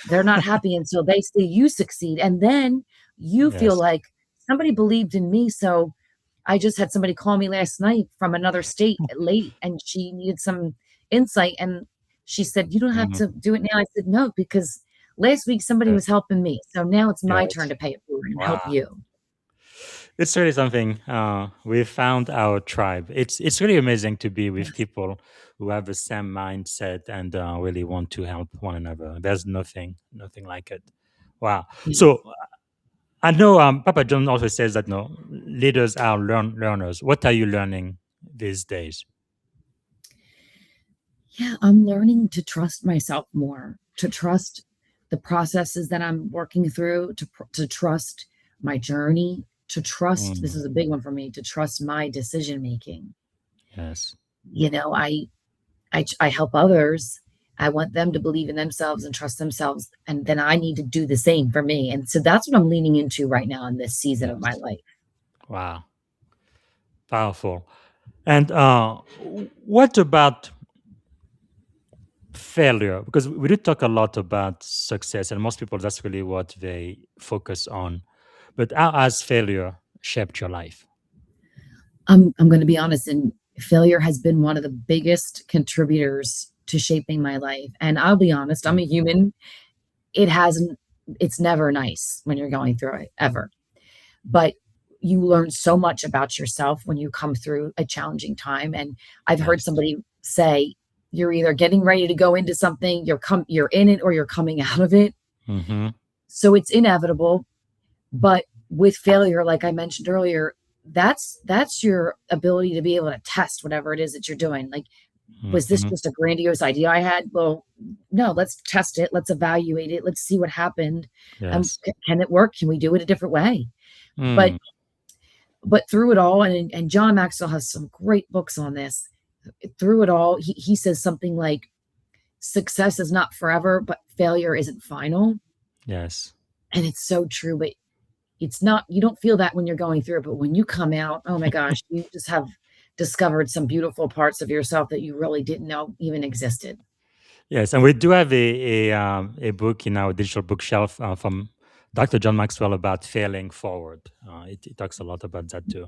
they're not happy until they see you succeed. And then you feel Yes. like somebody believed in me. So I just had somebody call me last night from another state late, and she needed some insight. And she said, "You don't have Mhm. to do it now." I said, "No, because last week somebody was Yes. helping me. So now it's my turn Yes. to pay it forward and help Wow. you." It's really something. We found our tribe. It's really amazing to be with Yes. people who have the same mindset and really want to help one another. There's nothing like it. Wow. Yes. So I know Papa John also says that no leaders are learners. What are you learning these days? Yeah, I'm learning to trust myself more, to trust the processes that I'm working through, to trust my journey, to trust, this Mm, is a big one for me, to trust my decision making. yes. You know, I help others. I want them to believe in themselves and trust themselves, and then I need to do the same for me. And so that's what I'm leaning into right now in this season of my Yes. life. Wow. Powerful. And what about failure? Because we did talk a lot about success, and most people that's really what they focus on. But how has failure shaped your life? I'm going to be honest, and failure has been one of the biggest contributors to shaping my life. And I'll be honest, I'm Mm, a human. It hasn't, it's never nice when you're going through it, ever. But you learn so much about yourself when you come through a challenging time. And I've heard yes. somebody say, you're either getting ready to go into something, you're in it, or you're coming out of it. Mm-hmm. So it's inevitable. But with failure, like I mentioned earlier, that's your ability to be able to test whatever it is that you're doing. Like, was this Mm-hmm. just a grandiose idea I had? Well, no, let's test it. Let's evaluate it. Let's see what happened. Yes. Can it work? Can we do it a different way? But Mm, through it all, and John Maxwell has some great books on this. Through it all, he says something like, success is not forever, but failure isn't final. yes. And it's so true. But it's not, you don't feel that when you're going through it, but when you come out, oh my gosh, you just have discovered some beautiful parts of yourself that you really didn't know even existed. Yes, and we do have a book in our digital bookshelf from Dr. John Maxwell about failing forward. It talks a lot about that too.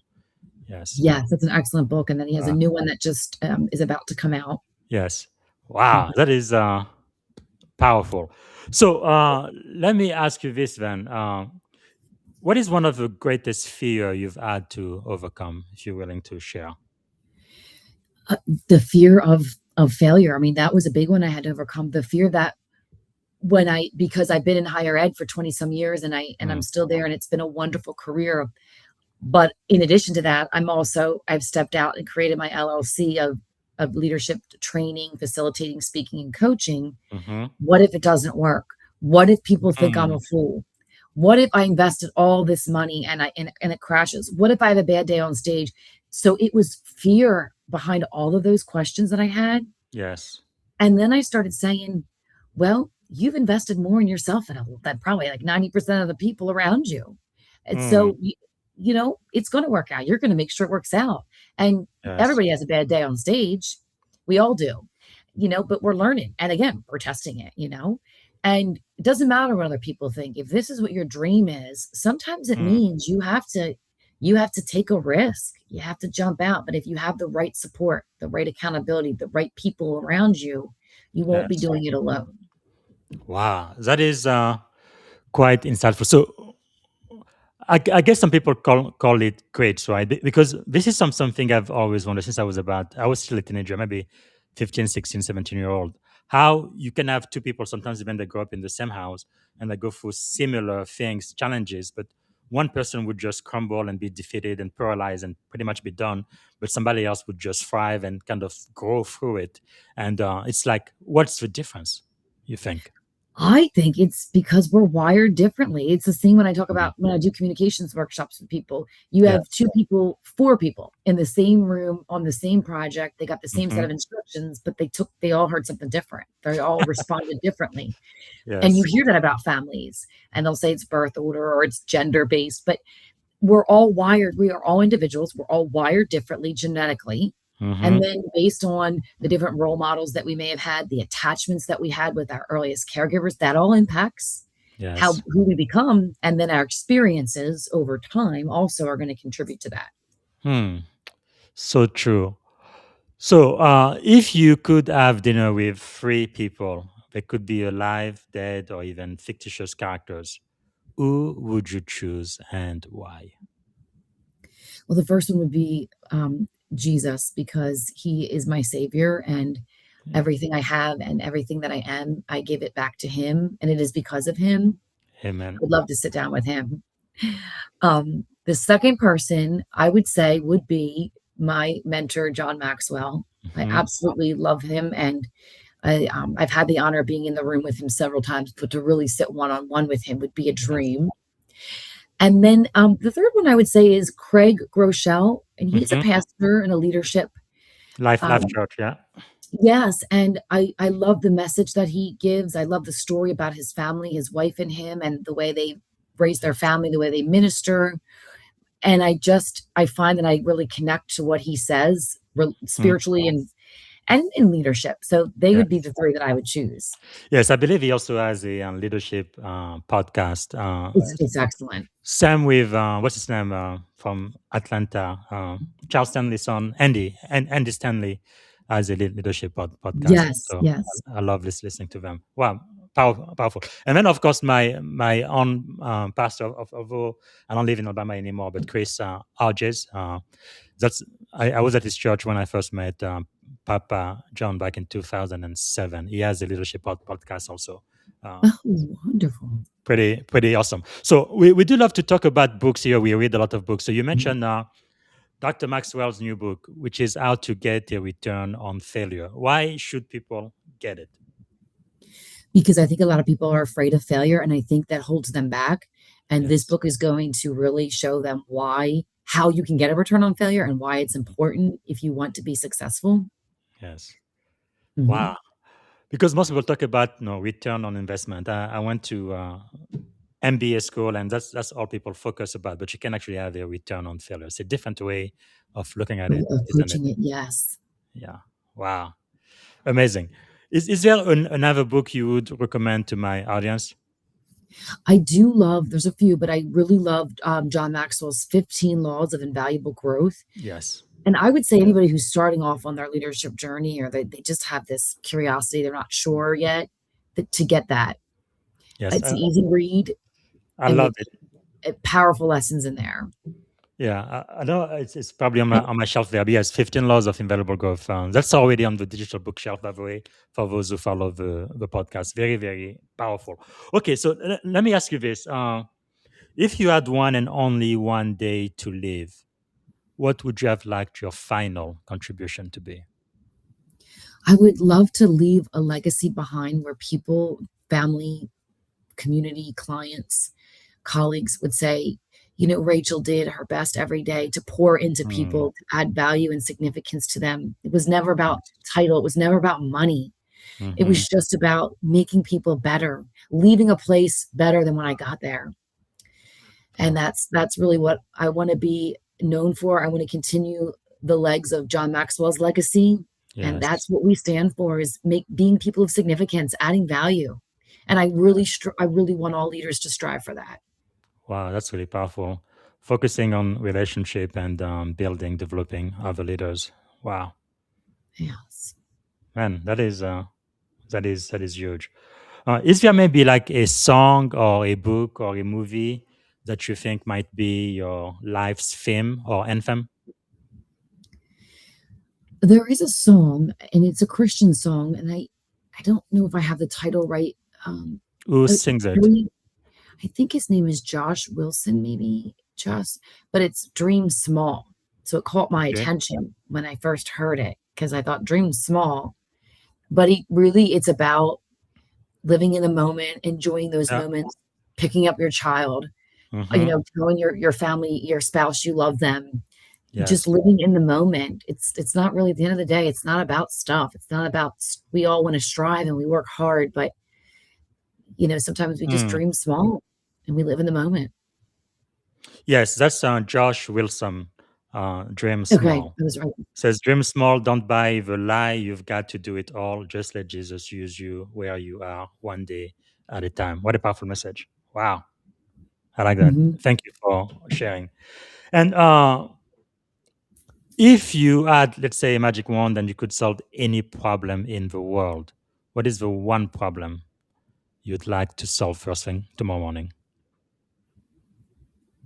Yes. Yes, that's an excellent book. And then he has a Uh, new one that just is about to come out. yes. Wow, Mhm. that is powerful. So let me ask you this then. What is one of the greatest fear you've had to overcome, if you're willing to share? Uh, the fear of failure. I mean, that was a big one I had to overcome. The fear that because I've been in higher ed for 20 some years and I'm Mm, still there and it's been a wonderful career. But in addition to that, I've stepped out and created my LLC of leadership training, facilitating, speaking, and coaching. mhm, What if it doesn't work? What if people think I'm a mm, fool? What if I invested all this money and it crashes? What if I have a bad day on stage? So it was fear behind all of those questions that I had. yes. And then I started saying, well, you've invested more in yourself than probably like 90% of the people around you. And Mm, so, it's going to work out. You're going to make sure it works out. And yes. everybody has a bad day on stage. We all do, but we're learning. And again, we're testing it. And it doesn't matter what other people think. If this is what your dream is, sometimes it Mm, means you have to take a risk. You have to jump out. But if you have the right support, the right accountability, the right people around you, you won't be yes. doing it alone. Wow, that is quite insightful. So I guess some people call it grades, right? Because this is something I've always wondered since I was still a teenager, maybe 15, 16, 17 year old. How you can have two people, sometimes even they grow up in the same house and they go through similar things, challenges, but one person would just crumble and be defeated and paralyzed and pretty much be done, but somebody else would just thrive and kind of grow through it. And it's like, what's the difference, you think? I think it's because we're wired differently. It's the same when I talk Mhm. about when I do communications workshops with people. You Yeah. have four people in the same room on the same project. They got the same set Hmm. of instructions, but they all heard something different. They all responded differently. And you Yes. hear that about families, and they'll say it's birth order or it's gender based, but we're all wired. We are all individuals. We're all wired differently genetically. Hmm. And then based on the different role models that we may have had, the attachments that we had with our earliest caregivers, that all impacts Yes. who we become. And then our experiences over time also are going to contribute to that. Hmm. So true. So, if you could have dinner with three people, they could be alive, dead, or even fictitious characters, who would you choose and why? Well, the first one would be Jesus, because he is my savior, and Yeah. everything I have and everything that I am, I give it back to him. And it is because of him. I Amen. would love to sit down with him. The second person I would say would be my mentor, John Maxwell. I Hmm. absolutely love him, and I've had the honor of being in the room with him several times. But to really sit one on one with him would be a Yes. dream. And then the third one I would say is Craig Groeschel, and he's a Hmm. pastor and a leadership. Life Um, church. Yeah. yes, and I love the message that he gives. I love the story about his family, his wife, and him, and the way they raise their Yes. family, the way they minister. And I find that I really connect to what he says Mm. spiritually and in leadership. So they would be Yes. the three that I would choose. Yes. I believe he also has a leadership podcast. It's excellent. Same with what's his name from Atlanta, Charles Stanley's son, Andy, and Andy Stanley has a leadership podcast. Yes, So yes. I love listening to them. Wow, powerful. And then of course my own pastor although I don't live in Alabama anymore, but Chris Arges. That's I was at his church when I first met Papa John back in 2007. He has a leadership podcast also. Uh, Oh, wonderful. pretty awesome. So we do love to talk about books here. We read a lot of books. So you mentioned Dr. Maxwell's new book, which is How to Get a Return on Failure. Why should people get it? Because I think a lot of people are afraid of failure, and I think that holds them back. And this Yes, book is going to really show them how you can get a return on failure and why it's important if you want to be successful. yes. Mhm. Wow. Because most people talk about return on investment. I went to MBA school, and that's all people focus about. But you can actually have a return on failure. It's a different way of looking at it, isn't it? Approaching it, yes. Yeah. Wow. Amazing. Is there another book you would recommend to my audience? I do love, there's a few, but I really loved John Maxwell's 15 Laws of Invaluable Growth. Yes. And I would say anybody who's starting off on their leadership journey or they just have this curiosity, they're not sure yet, that to get that. Yes. It's an easy read I and love with it. powerful lessons in there. Yeah, I know it's probably on my shelf there. But yes, 15 Laws of Invaluable Growth. That's already on the digital bookshelf, by the way, for those who follow the podcast. Very, very powerful. Okay, so let me ask you this. If you had one and only one day to live, what would you have liked your final contribution to be? I would love to leave a legacy behind where people, family, community, clients, colleagues would say, Rachel did her best every day to pour into Mm, people, to add value and significance to them. It was never about yes. title, it was never about money. It Hmm. was just about making people better, leaving a place better than when I got there. And Oh, that's really what I want to be known for. I want to continue the legs of John Maxwell's legacy. And yes. that's what we stand for is being people of significance, adding value. And I really want all leaders to strive for that. Wow, that's really powerful. Focusing on relationship and building, developing other leaders. Wow, Yes. man, that is huge. Is there maybe like a song or a book or a movie that you think might be your life's theme or anthem? There is a song, and it's a Christian song, and I don't know if I have the title right. Um, Who it's sings it? really, I think his name is Josh Wilson, maybe Josh, but it's Dream Small. So it caught my Okay. attention when I first heard it because I thought Dream Small, but it's about living in the moment, enjoying those Yeah. moments, picking up your child, Mm-hmm. telling your family, your spouse you love them, just Yes. living in the moment. It's not really at the end of the day, it's not about stuff. It's not about we all want to strive and we work hard, but sometimes we just Mm. dream small and we live in the moment. Yes, that's Josh Wilson. Dream Okay, small. I was right. Says dream small. Don't buy the lie. You've got to do it all. Just let Jesus use you where you are, one day at a time. What a powerful message! Wow, I like that. Mhm. Thank you for sharing. And if you had, let's say, a magic wand and you could solve any problem in the world, what is the one problem you'd like to solve first thing tomorrow morning?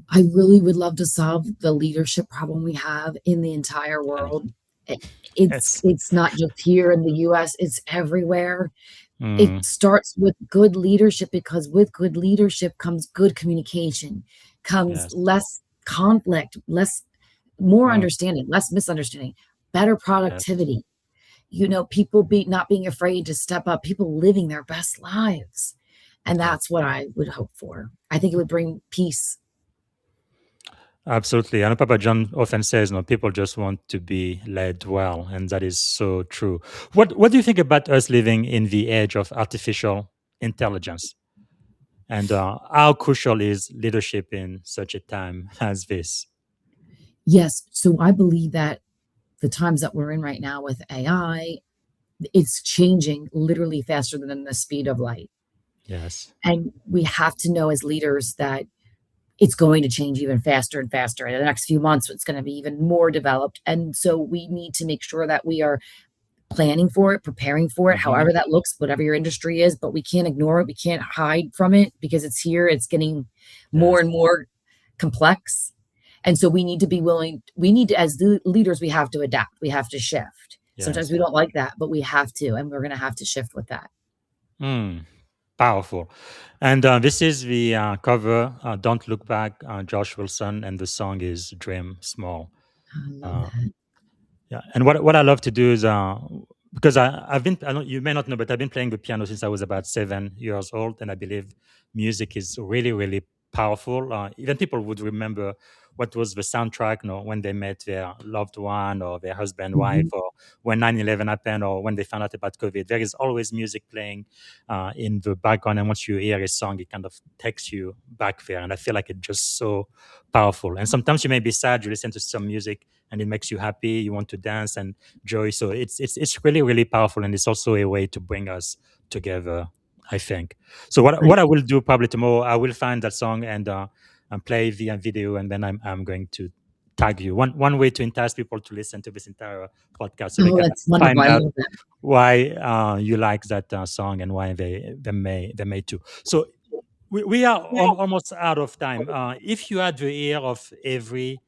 I really would love to solve the leadership problem we have in the entire Yes. world. I it's not just here in the US, it's everywhere. It Mm, starts with good leadership because with good leadership comes good communication, comes yes. less conflict, more Mm, understanding, less misunderstanding, better yes. productivity. People not being afraid to step up, people living their best lives. And Yes. that's what I would hope for. I think it would bring peace. Absolutely. I know Papa John often says, no, people just want to be led well, and that is so true. What do you think about us living in the age of artificial intelligence? And how crucial is leadership in such a time as this? Yes. So I believe that the times that we're in right now with AI, it's changing literally faster than the speed of light. Yes. And we have to know as leaders that it's going to change even faster and faster. In the next few months, it's going to be even more developed. And so we need to make sure that we are planning for it, preparing for it, Hmm. however that looks, whatever your industry is, but we can't ignore it. We can't hide from it because it's here. It's getting more Yes. and more complex. And so we need to be willing, we need to, as the leaders, we have to adapt, we have to shift. Sometimes Yes. we don't like that, but we have to, and we're going to have to shift with that. Mm, powerful. And this is the cover, Don't Look Back, Josh Wilson, and the song is Dream Small. I love Uh, that. Yeah, and what I love to do is because I've been I don't you may not know, but I've been playing the piano since I was about 7 years old, and I believe music is really powerful. Even people would remember what was the soundtrack, when they met their loved one or their husband, wife, Mhm. or when 9/11 happened, or when they found out about COVID. There is always music playing in the background, and once you hear a song, it kind of takes you back there, and I feel like it's just so powerful. And sometimes you may be sad, you listen to some music and it makes you happy. You want to dance and joy. So it's really really powerful, and it's also a way to bring us together, I think. So what I will do probably tomorrow, I will find that song and play the video, and then I'm going to tag you. One way to entice people to listen to this entire podcast, so they Oh, can that's wonderful. find I out love that. why you like that song and why they may too. So we are almost out of time. If you had the ear of every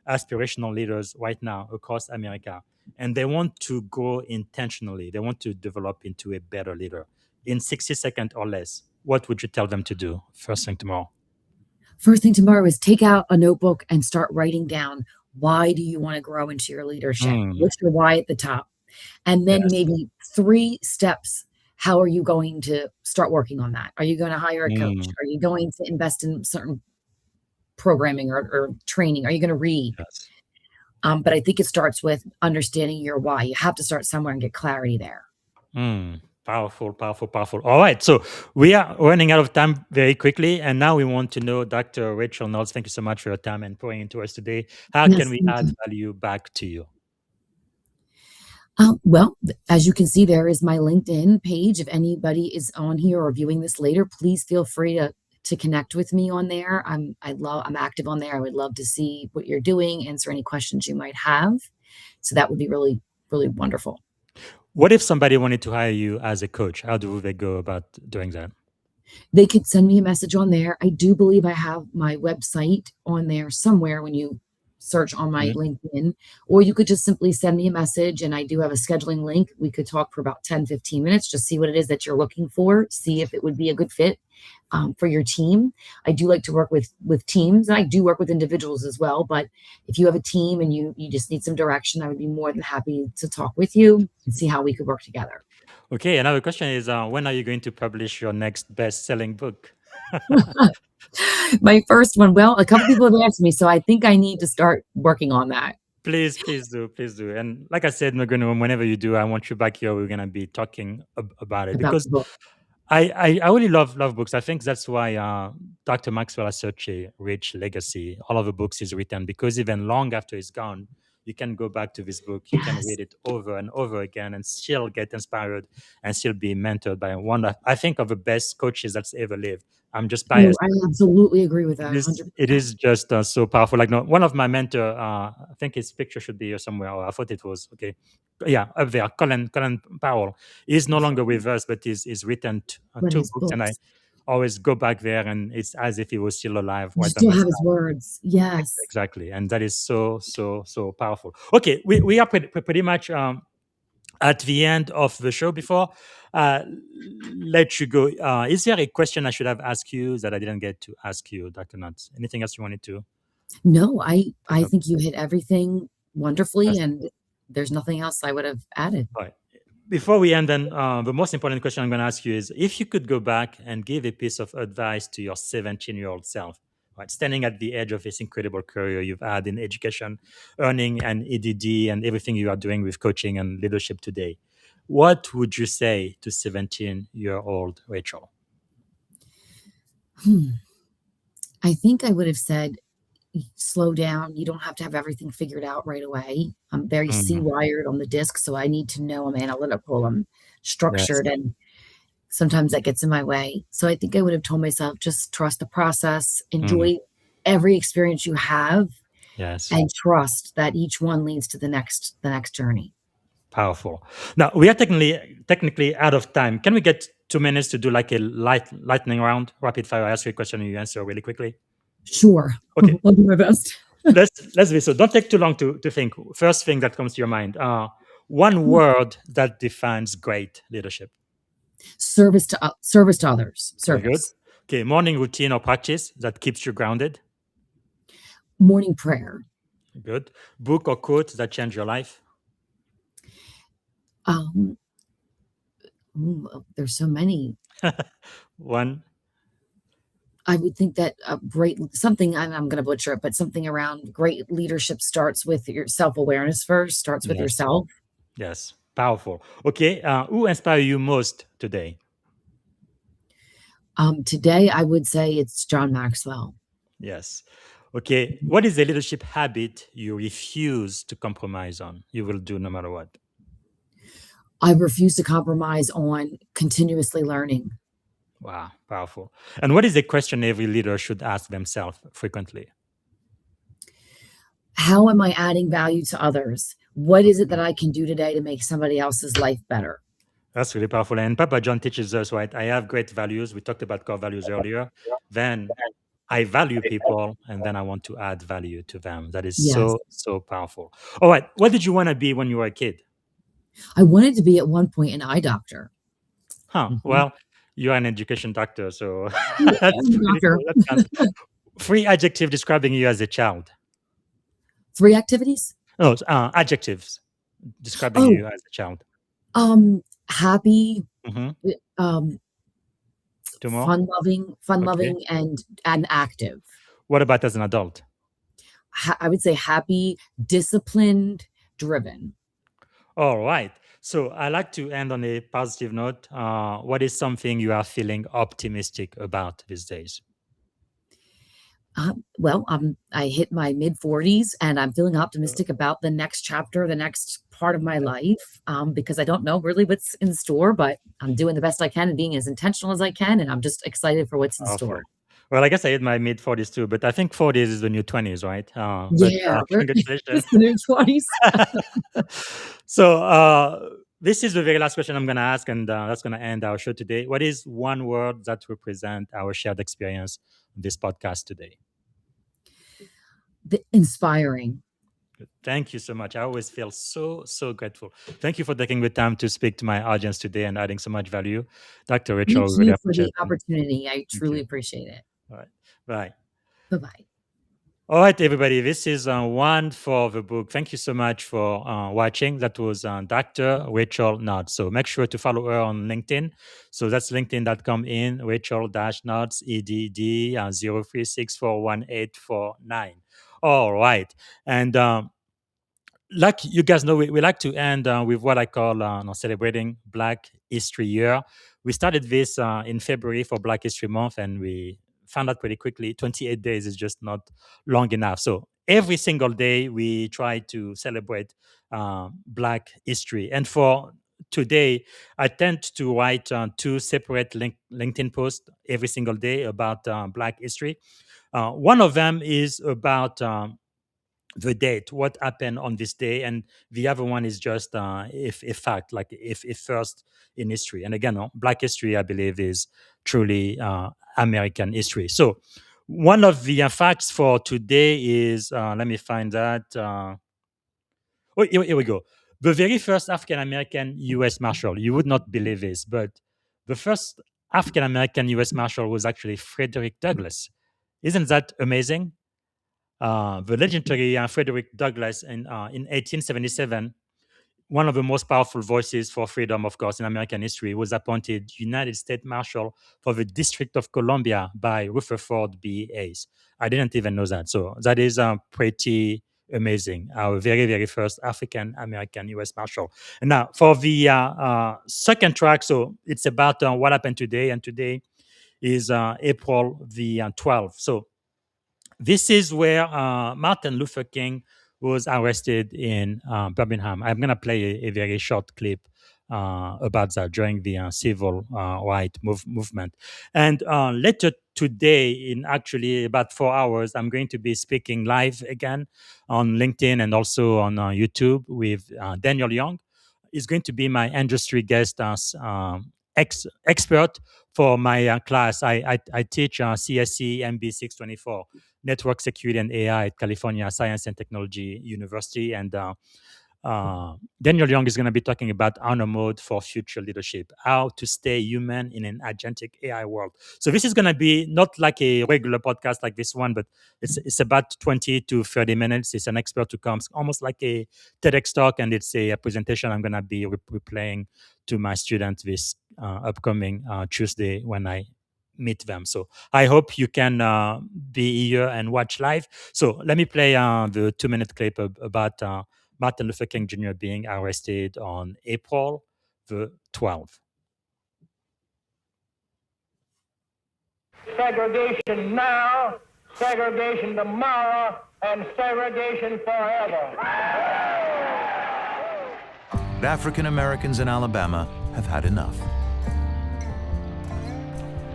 aspirational leaders right now across America, and they want to grow intentionally, they want to develop into a better leader in 60 seconds or less, what would you tell them to do first thing tomorrow? First thing tomorrow is take out a notebook and start writing down, why do you want to grow into your leadership? Mm, What's your why at the top? And then yes. maybe 3 steps. How are you going to start working on that? Are you going to hire a coach? Mm, Are you going to invest in certain programming or training? Are you going to read? yes. But I think it starts with understanding your why. You have to start somewhere and get clarity there. Powerful, powerful, powerful. All right. So we are running out of time very quickly. And now we want to know, Dr. Rachael Knowles, thank you so much for your time and pouring into us today. How can Yes, we thank add you. value back to you? As you can see, there is my LinkedIn page. If anybody is on here or viewing this later, please feel free to connect with me on there. I'm active on there. I would love to see what you're doing, answer any questions you might have. So that would be really, really wonderful. What if somebody wanted to hire you as a coach? How do they go about doing that? They could send me a message on there. I do believe I have my website on there somewhere when you search on my Mhm. LinkedIn, or you could just simply send me a message, and I do have a scheduling link. We could talk for about 10, 15 minutes, just see what it is that you're looking for, see if it would be a good fit for your team. I do like to work with teams, and I do work with individuals as well. But if you have a team and you just need some direction, I would be more than happy to talk with you and see how we could work together. Okay. Another question is when are you going to publish your next best selling book? My first one, well, a couple people have asked me, so I think I need to start working on that Please, please do, please do. And like I said, Megan, whenever you do, I want you back here. We're gonna be talking about it about because the book. I really love books. I think that's why Dr. Maxwell has such a rich legacy. All of the books he's written, because even long after he's gone, you can go back to this book, you can Yes. read it over and over again, and still get inspired and still be mentored by one. I think of the best coaches that's ever lived. I'm just Oh, biased. I absolutely agree with It that is 100%. just so powerful. Like no, one of my mentor, I think his picture should be here somewhere. Or I thought it was okay. Yeah, up there, Colin Powell. He's no longer with us, but he's written But 2 his books, and I books, always go back there, and it's as if he was still alive you right by still my have his side. words. Yes. Exactly, and that is so powerful. Okay, we are pretty much at the end of the show. Before uh, let you go, is there a question I should have asked you that I didn't get to ask you, Dr. Nuts? Anything else you wanted to No, I bring up? think you hit everything wonderfully, Yes. and there's nothing else I would have added. All right. Before we end, then the most important question I'm going to ask you is: if you could go back and give a piece of advice to your 17-year-old self, right, standing at the edge of this incredible career you've had in education, earning an EDD, and everything you are doing with coaching and leadership today, what would you say to 17-year-old Rachel? Hmm. I think I would have said, slow down. You don't have to have everything figured out right away. I'm very C Mm, wired on the disc, so I need to know I'm analytical, I'm yes. structured, and sometimes that gets in my way. So I think I would have told myself, just trust the process, Mm, enjoy every experience you have, yes. and trust that each one leads to the next journey. Powerful. Now we are technically out of time. Can we get 2 minutes to do like a lightning round, rapid fire? I ask you a question and you answer really quickly. Sure. Okay, I'll do my best. let's be so. Don't take too long to think. First thing that comes to your mind. One word that defines great leadership. Service to others. Very good. Service. Okay, morning routine or practice that keeps you grounded. Morning prayer. Good. Book or quote that changed your life. Um, there's so many. One. I would think that a great something, and I'm going to butcher it, but something around great leadership starts with your self-awareness first, starts with Yes. yourself. Yes. Powerful. Okay. Who inspire you most today? Today, I would say it's John Maxwell. Yes. Okay, what is a leadership habit you refuse to compromise on? You will do no matter what. I refuse to compromise on continuously learning. Wow, powerful. And what is a question every leader should ask themselves frequently? How am I adding value to others? What is it that I can do today to make somebody else's life better? That's really powerful. And Papa John teaches us, right? I have great values. We talked about core values earlier. Then I value people, and then I want to add value to them. That is Yes. so powerful. All right. What did you want to be when you were a kid? I wanted to be at one point an eye doctor. Huh. Mhm. Well, you're an education doctor, so Yeah, that's I'm a pretty doctor. cool. That's fantastic. Three adjective describing you as a child. 3 activities? No, adjectives describing Oh, you as a child. happy, Hmm. um, Two more. fun Okay. loving, and active. What about as an adult? I would say happy, disciplined, driven. All right. So I like to end on a positive note. What is something you are feeling optimistic about these days? Well, I hit my mid 40s and I'm feeling optimistic about the next chapter, the next part of my life, because I don't know really what's in store, but I'm doing the best I can and being as intentional as I can. And I'm just excited for what's in store. Awesome. Well, I guess I hit my mid 40s too, but I think 40s is the new 20s, right? But Yeah, congratulations. it's the new 20s. So this is the very last question I'm going to ask, and that's going to end our show today. What is one word that represents our shared experience on this podcast today? Inspiring. Good. Thank you so much. I always feel so grateful. Thank you for taking the time to speak to my audience today and adding so much value. Dr. Rachael, Thank we really you for appreciate the it. opportunity. I Thank truly you. appreciate it. All right. Bye. Bye bye. All right, everybody. This is one for the book. Thank you so much for watching. That was Dr. Rachael Knott. So make sure to follow her on LinkedIn. So that's linkedin.com in Rachael-Knotts, EDD 03641849. All right. And like you guys know, we like to end with what I call celebrating Black History Year. We started this in February for Black History Month, and we found out pretty quickly 28 days is just not long enough. So every single day we try to celebrate Black history. And for today, I tend to write two separate LinkedIn posts every single day about Black history. One of them is about the date, what happened on this day, and the other one is just if fact, like if first in history. And again, Black history, I believe, is truly American history. So one of the facts for today is let me find that. Oh, here we go. The very first African American U.S. Marshal. You would not believe this, but the first African American U.S. Marshal was actually Frederick Douglass. Isn't that amazing? The legendary Frederick Douglass in 1877, one of the most powerful voices for freedom, of course, in American history, was appointed United States Marshal for the District of Columbia by Rutherford B. Hayes. I didn't even know that. So that is pretty amazing. Our very first African American U.S. Marshal. And now for the second track, so it's about what happened today, and today is April the 12th. So this is where Martin Luther King was arrested in Birmingham. I'm going to play a very short clip about that during the civil rights movement. And later today, in actually about 4 hours, I'm going to be speaking live again on LinkedIn and also on YouTube with Daniel Young. He's going to be my industry guest expert for my class. I teach CSE MB 624, Network Security and AI at California Science and Technology University. And Daniel Young is going to be talking about honor mode for future leadership, how to stay human in an agentic AI world. So this is going to be not like a regular podcast like this one, but it's about 20 to 30 minutes. It's an expert who comes almost like a TEDx talk, and it's a presentation I'm going to be replaying to my students this upcoming Tuesday when I meet them. So I hope you can be here and watch live. So let me play the 2-minute clip about Martin Luther King Jr. being arrested on April the 12th. Segregation now, segregation tomorrow, and segregation forever. African Americans in Alabama have had enough.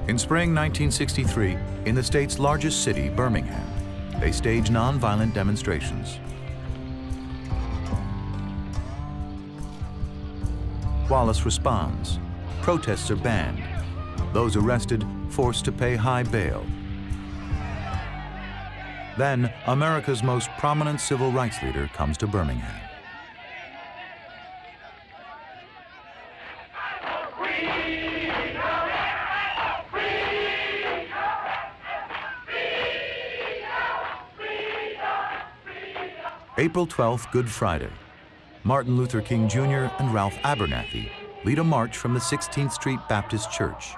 In spring 1963, in the state's largest city, Birmingham, they stage nonviolent demonstrations. Wallace responds. Protests are banned. Those arrested forced to pay high bail. Then, America's most prominent civil rights leader comes to Birmingham. April 12th, Good Friday. Martin Luther King Jr. and Ralph Abernathy lead a march from the 16th Street Baptist Church.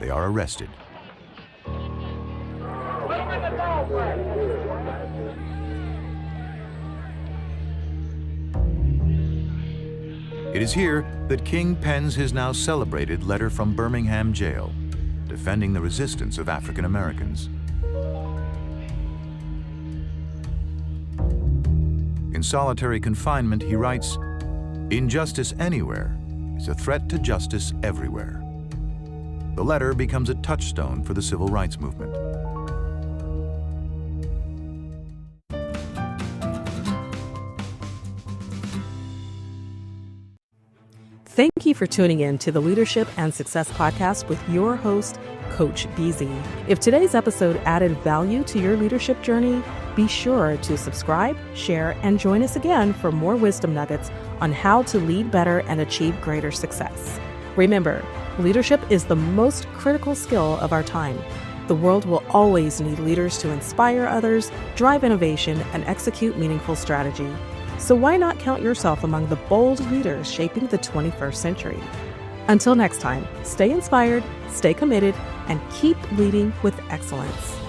They are arrested. It is here that King pens his now celebrated letter from Birmingham jail, defending the resistance of African Americans. In solitary confinement, he writes, "Injustice anywhere is a threat to justice everywhere." The letter becomes a touchstone for the civil rights movement. Thank you for tuning in to the Leadership and Success Podcast with your host, Coach BZ. If today's episode added value to your leadership journey, be sure to subscribe, share, and join us again for more wisdom nuggets on how to lead better and achieve greater success. Remember, leadership is the most critical skill of our time. The world will always need leaders to inspire others, drive innovation, and execute meaningful strategy. So why not count yourself among the bold leaders shaping the 21st century? Until next time, stay inspired, stay committed, and keep leading with excellence.